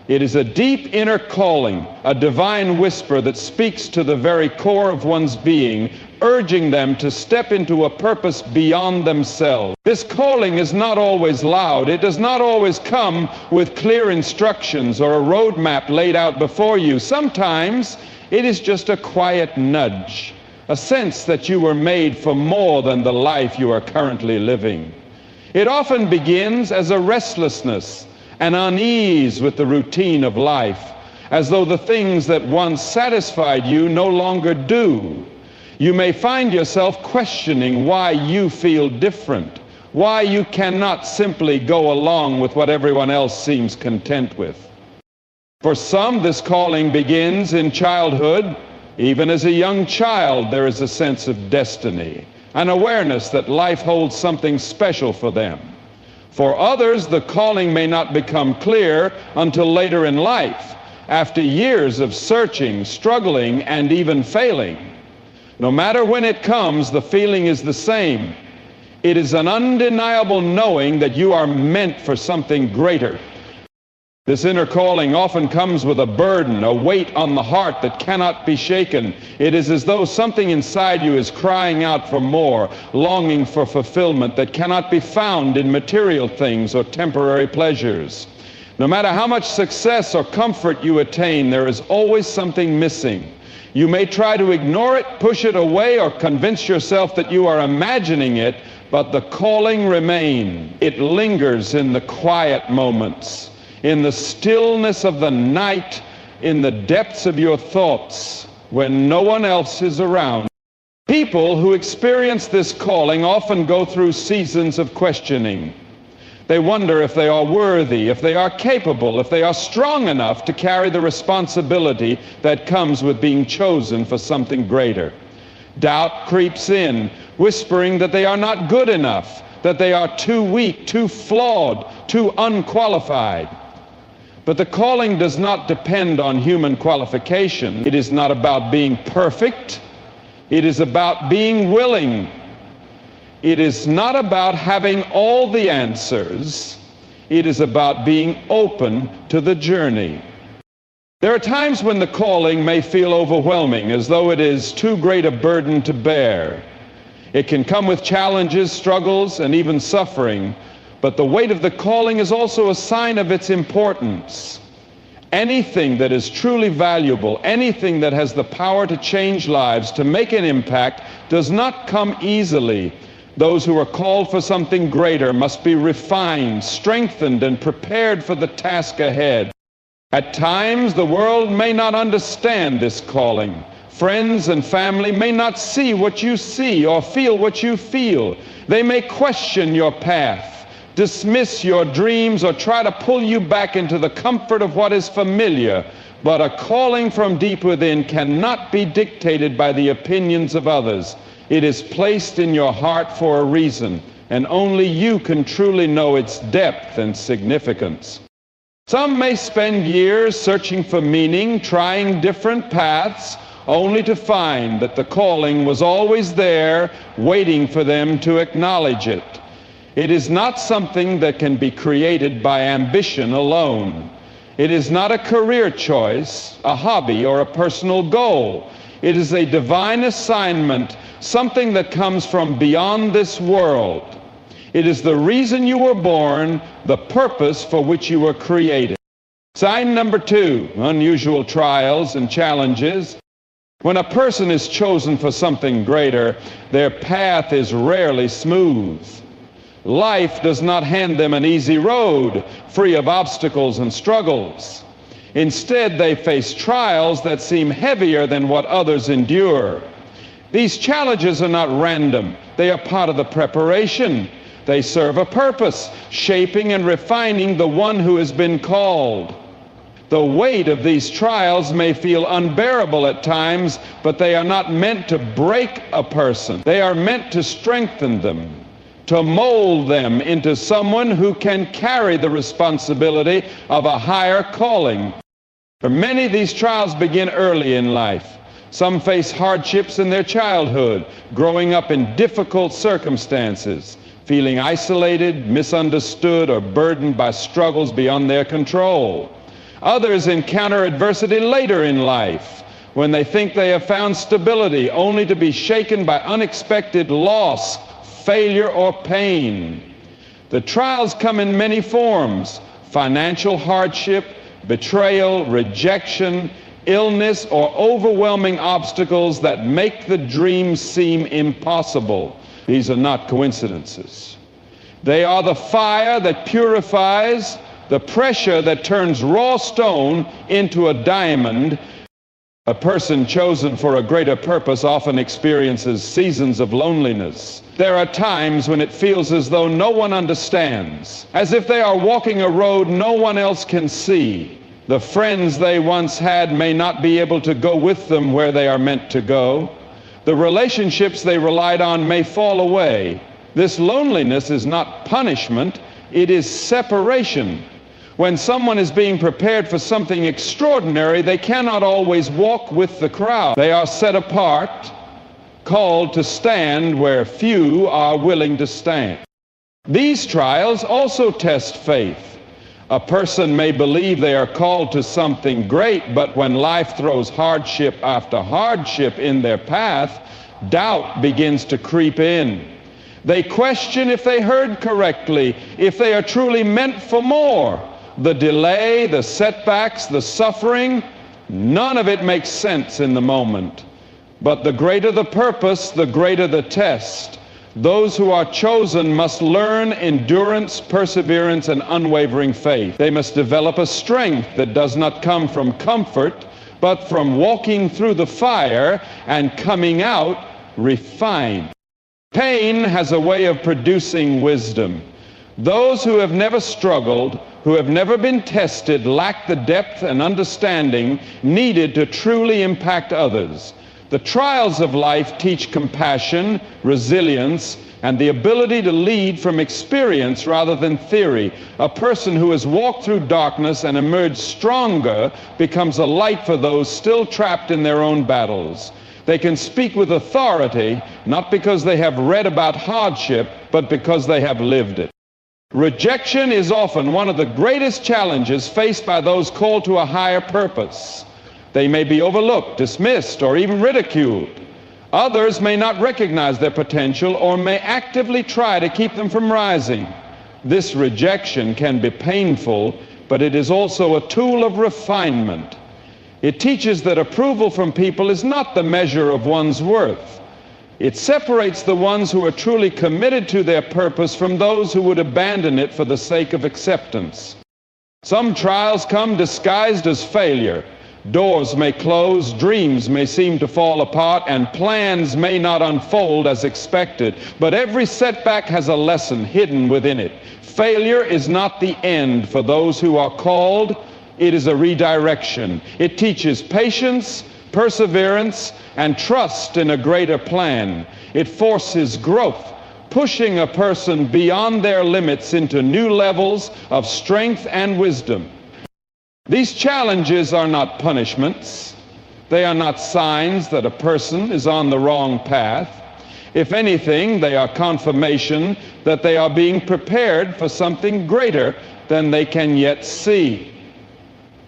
It is a deep inner calling, a divine whisper that speaks to the very core of one's being, urging them to step into a purpose beyond themselves. This calling is not always loud. It does not always come with clear instructions or a roadmap laid out before you. Sometimes it is just a quiet nudge, a sense that you were made for more than the life you are currently living. It often begins as a restlessness, an unease with the routine of life, as though the things that once satisfied you no longer do. You may find yourself questioning why you feel different, why you cannot simply go along with what everyone else seems content with. For some, this calling begins in childhood. Even as a young child, there is a sense of destiny, an awareness that life holds something special for them. For others, the calling may not become clear until later in life, after years of searching, struggling, and even failing. No matter when it comes, the feeling is the same. It is an undeniable knowing that you are meant for something greater. This inner calling often comes with a burden, a weight on the heart that cannot be shaken. It is as though something inside you is crying out for more, longing for fulfillment that cannot be found in material things or temporary pleasures. No matter how much success or comfort you attain, there is always something missing. You may try to ignore it, push it away, or convince yourself that you are imagining it, but the calling remains. It lingers in the quiet moments, in the stillness of the night, in the depths of your thoughts, when no one else is around. People who experience this calling often go through seasons of questioning. They wonder if they are worthy, if they are capable, if they are strong enough to carry the responsibility that comes with being chosen for something greater. Doubt creeps in, whispering that they are not good enough, that they are too weak, too flawed, too unqualified. But the calling does not depend on human qualification. It is not about being perfect. It is about being willing. It is not about having all the answers. It is about being open to the journey. There are times when the calling may feel overwhelming, as though it is too great a burden to bear. It can come with challenges, struggles, and even suffering. But the weight of the calling is also a sign of its importance. Anything that is truly valuable, anything that has the power to change lives, to make an impact, does not come easily. Those who are called for something greater must be refined, strengthened, and prepared for the task ahead. At times, the world may not understand this calling. Friends and family may not see what you see or feel what you feel. They may question your path, dismiss your dreams, or try to pull you back into the comfort of what is familiar. But a calling from deep within cannot be dictated by the opinions of others. It is placed in your heart for a reason, and only you can truly know its depth and significance. Some may spend years searching for meaning, trying different paths, only to find that the calling was always there, waiting for them to acknowledge it. It is not something that can be created by ambition alone. It is not a career choice, a hobby, or a personal goal. It is a divine assignment, something that comes from beyond this world. It is the reason you were born, the purpose for which you were created. Sign number 2, unusual trials and challenges. When a person is chosen for something greater, their path is rarely smooth. Life does not hand them an easy road, free of obstacles and struggles. Instead, they face trials that seem heavier than what others endure. These challenges are not random. They are part of the preparation. They serve a purpose, shaping and refining the one who has been called. The weight of these trials may feel unbearable at times, but they are not meant to break a person. They are meant to strengthen them, to mold them into someone who can carry the responsibility of a higher calling. For many, these trials begin early in life. Some face hardships in their childhood, growing up in difficult circumstances, feeling isolated, misunderstood, or burdened by struggles beyond their control. Others encounter adversity later in life, when they think they have found stability, only to be shaken by unexpected loss, failure, or pain. The trials come in many forms: financial hardship, betrayal, rejection, illness, or overwhelming obstacles that make the dream seem impossible. These are not coincidences. They are the fire that purifies, the pressure that turns raw stone into a diamond. A person chosen for a greater purpose often experiences seasons of loneliness. There are times when it feels as though no one understands, as if they are walking a road no one else can see. The friends they once had may not be able to go with them where they are meant to go. The relationships they relied on may fall away. This loneliness is not punishment, it is separation. When someone is being prepared for something extraordinary, they cannot always walk with the crowd. They are set apart, called to stand where few are willing to stand. These trials also test faith. A person may believe they are called to something great, but when life throws hardship after hardship in their path, doubt begins to creep in. They question if they heard correctly, if they are truly meant for more. The delay, the setbacks, the suffering, none of it makes sense in the moment. But the greater the purpose, the greater the test. Those who are chosen must learn endurance, perseverance, and unwavering faith. They must develop a strength that does not come from comfort, but from walking through the fire and coming out refined. Pain has a way of producing wisdom. Those who have never struggled, who have never been tested, lack the depth and understanding needed to truly impact others. The trials of life teach compassion, resilience, and the ability to lead from experience rather than theory. A person who has walked through darkness and emerged stronger becomes a light for those still trapped in their own battles. They can speak with authority, not because they have read about hardship, but because they have lived it. Rejection is often one of the greatest challenges faced by those called to a higher purpose. They may be overlooked, dismissed, or even ridiculed. Others may not recognize their potential or may actively try to keep them from rising. This rejection can be painful, but it is also a tool of refinement. It teaches that approval from people is not the measure of one's worth. It separates the ones who are truly committed to their purpose from those who would abandon it for the sake of acceptance. Some trials come disguised as failure. Doors may close, dreams may seem to fall apart, and plans may not unfold as expected. But every setback has a lesson hidden within it. Failure is not the end for those who are called. It is a redirection. It teaches patience, perseverance, and trust in a greater plan. It forces growth, pushing a person beyond their limits into new levels of strength and wisdom. These challenges are not punishments. They are not signs that a person is on the wrong path. If anything, they are confirmation that they are being prepared for something greater than they can yet see.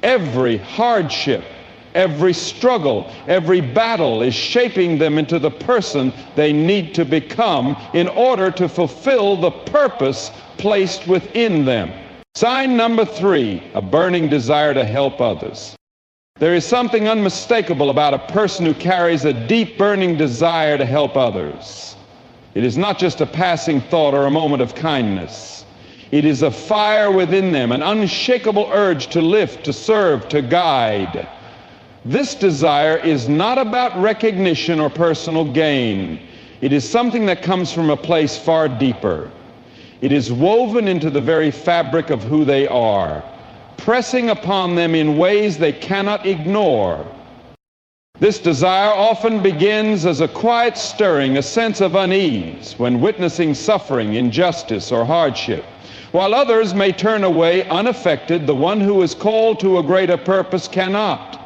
Every hardship, every struggle, every battle is shaping them into the person they need to become in order to fulfill the purpose placed within them. Sign number 3, a burning desire to help others. There is something unmistakable about a person who carries a deep burning desire to help others. It is not just a passing thought or a moment of kindness. It is a fire within them, an unshakable urge to lift, to serve, to guide. This desire is not about recognition or personal gain. It is something that comes from a place far deeper. It is woven into the very fabric of who they are, pressing upon them in ways they cannot ignore. This desire often begins as a quiet stirring, a sense of unease when witnessing suffering, injustice, or hardship. While others may turn away unaffected, the one who is called to a greater purpose cannot.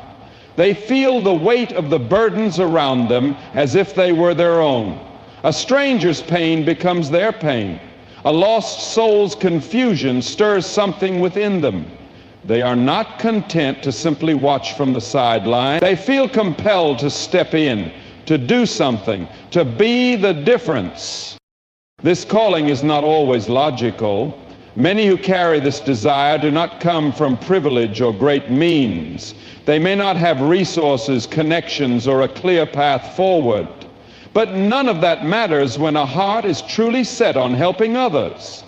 They feel the weight of the burdens around them as if they were their own. A stranger's pain becomes their pain. A lost soul's confusion stirs something within them. They are not content to simply watch from the sideline. They feel compelled to step in, to do something, to be the difference. This calling is not always logical. Many who carry this desire do not come from privilege or great means. They may not have resources, connections, or a clear path forward. But none of that matters when a heart is truly set on helping others.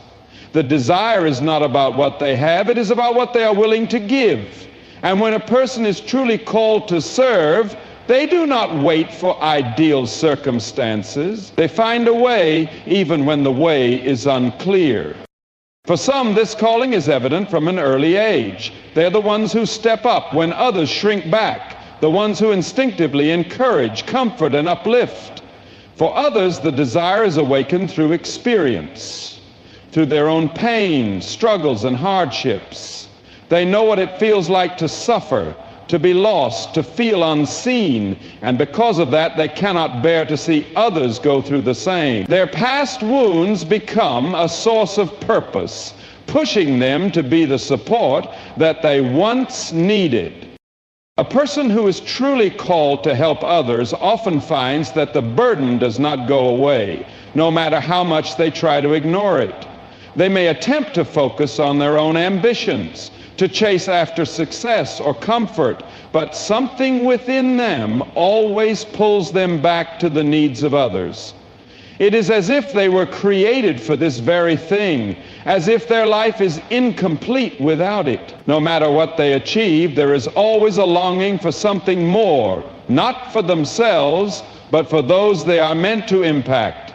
The desire is not about what they have, it is about what they are willing to give. And when a person is truly called to serve, they do not wait for ideal circumstances. They find a way even when the way is unclear. For some, this calling is evident from an early age. They're the ones who step up when others shrink back, the ones who instinctively encourage, comfort, and uplift. For others, the desire is awakened through experience, through their own pain, struggles, and hardships. They know what it feels like to suffer, to be lost, to feel unseen, and because of that, they cannot bear to see others go through the same. Their past wounds become a source of purpose, pushing them to be the support that they once needed. A person who is truly called to help others often finds that the burden does not go away, no matter how much they try to ignore it. They may attempt to focus on their own ambitions, to chase after success or comfort, but something within them always pulls them back to the needs of others. It is as if they were created for this very thing, as if their life is incomplete without it. No matter what they achieve, there is always a longing for something more, not for themselves, but for those they are meant to impact.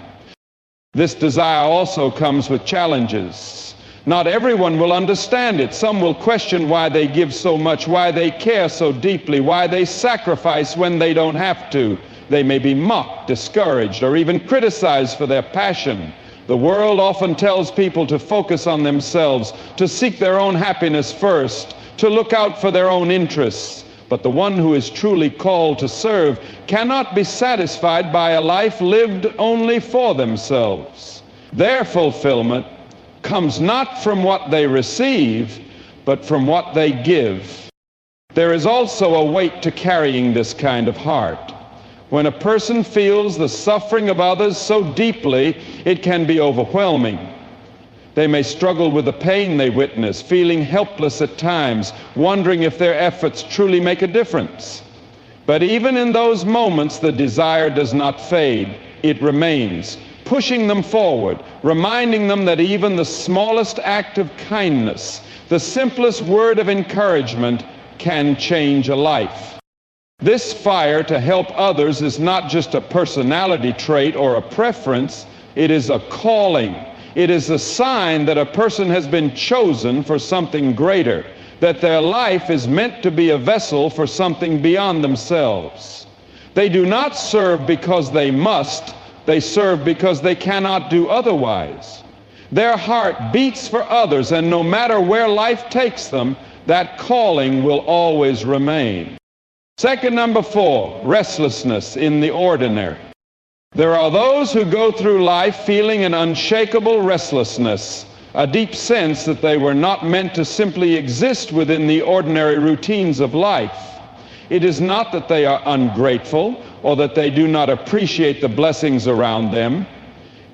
This desire also comes with challenges. Not everyone will understand it. Some will question why they give so much, why they care so deeply, why they sacrifice when they don't have to. They may be mocked, discouraged, or even criticized for their passion. The world often tells people to focus on themselves, to seek their own happiness first, to look out for their own interests. But the one who is truly called to serve cannot be satisfied by a life lived only for themselves. Their fulfillment comes not from what they receive, but from what they give. There is also a weight to carrying this kind of heart. When a person feels the suffering of others so deeply, it can be overwhelming. They may struggle with the pain they witness, feeling helpless at times, wondering if their efforts truly make a difference. But even in those moments, the desire does not fade. It remains, pushing them forward, reminding them that even the smallest act of kindness, the simplest word of encouragement can change a life. This fire to help others is not just a personality trait or a preference, it is a calling. It is a sign that a person has been chosen for something greater, that their life is meant to be a vessel for something beyond themselves. They do not serve because they must, they serve because they cannot do otherwise. Their heart beats for others, and no matter where life takes them, that calling will always remain. Second, number 4, restlessness in the ordinary. There are those who go through life feeling an unshakable restlessness, a deep sense that they were not meant to simply exist within the ordinary routines of life. It is not that they are ungrateful or that they do not appreciate the blessings around them.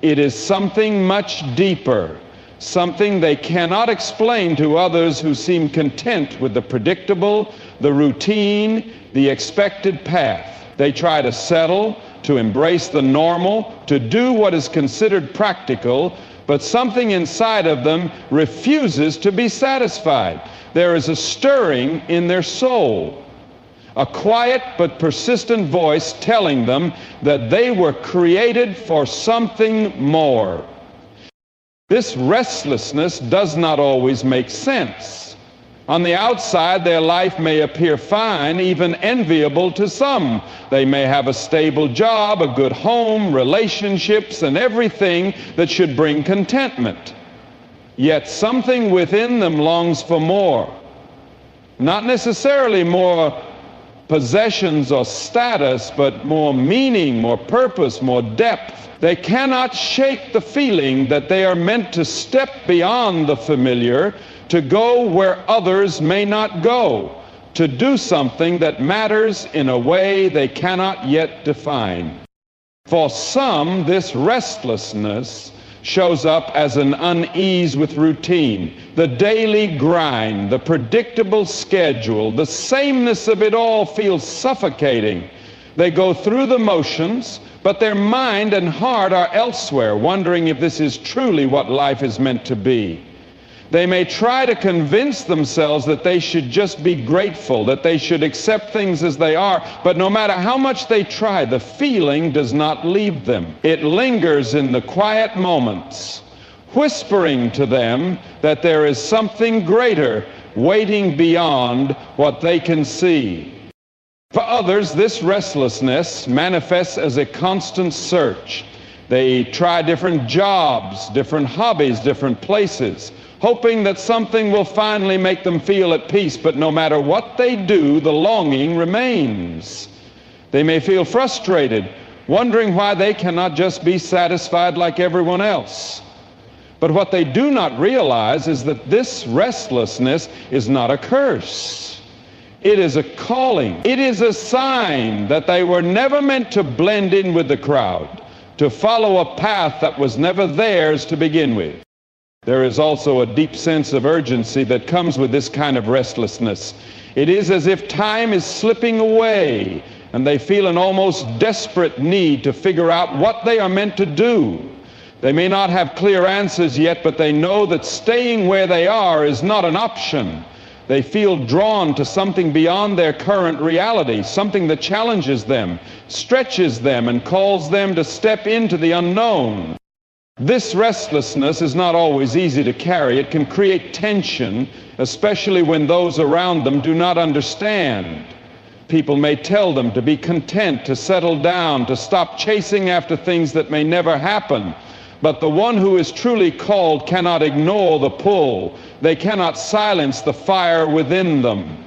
It is something much deeper, something they cannot explain to others who seem content with the predictable, the routine, the expected path. They try to settle, to embrace the normal, to do what is considered practical, but something inside of them refuses to be satisfied. There is a stirring in their soul, a quiet but persistent voice telling them that they were created for something more. This restlessness does not always make sense. On the outside, their life may appear fine, even enviable to some. They may have a stable job, a good home, relationships, and everything that should bring contentment. Yet something within them longs for more. Not necessarily more possessions or status, but more meaning, more purpose, more depth. They cannot shake the feeling that they are meant to step beyond the familiar, to go where others may not go, to do something that matters in a way they cannot yet define. For some, this restlessness shows up as an unease with routine, the daily grind, the predictable schedule. The sameness of it all feels suffocating. They go through the motions, but their mind and heart are elsewhere, wondering if this is truly what life is meant to be. They may try to convince themselves that they should just be grateful, that they should accept things as they are, but no matter how much they try, the feeling does not leave them. It lingers in the quiet moments, whispering to them that there is something greater waiting beyond what they can see. For others, this restlessness manifests as a constant search. They try different jobs, different hobbies, different places, hoping that something will finally make them feel at peace, but no matter what they do, the longing remains. They may feel frustrated, wondering why they cannot just be satisfied like everyone else. But what they do not realize is that this restlessness is not a curse. It is a calling. It is a sign that they were never meant to blend in with the crowd, to follow a path that was never theirs to begin with. There is also a deep sense of urgency that comes with this kind of restlessness. It is as if time is slipping away, and they feel an almost desperate need to figure out what they are meant to do. They may not have clear answers yet, but they know that staying where they are is not an option. They feel drawn to something beyond their current reality, something that challenges them, stretches them, and calls them to step into the unknown. This restlessness is not always easy to carry. It can create tension, especially when those around them do not understand. People may tell them to be content, to settle down, to stop chasing after things that may never happen. But the one who is truly called cannot ignore the pull. They cannot silence the fire within them.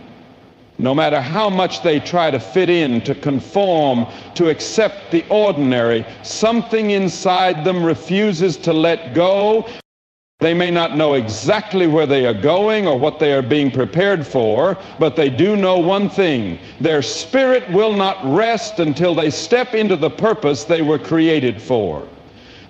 No matter how much they try to fit in, to conform, to accept the ordinary, something inside them refuses to let go. They may not know exactly where they are going or what they are being prepared for, but they do know one thing: their spirit will not rest until they step into the purpose they were created for.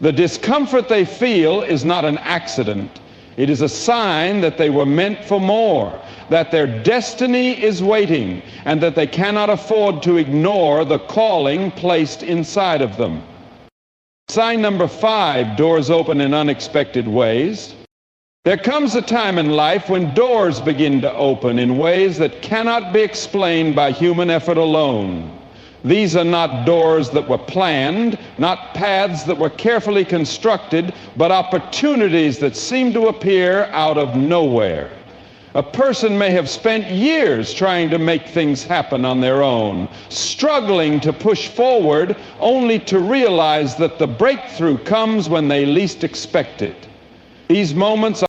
The discomfort they feel is not an accident. It is a sign that they were meant for more, that their destiny is waiting, and that they cannot afford to ignore the calling placed inside of them. Sign number 5, doors open in unexpected ways. There comes a time in life when doors begin to open in ways that cannot be explained by human effort alone. These are not doors that were planned, not paths that were carefully constructed, but opportunities that seem to appear out of nowhere. A person may have spent years trying to make things happen on their own, struggling to push forward, only to realize that the breakthrough comes when they least expect it. These moments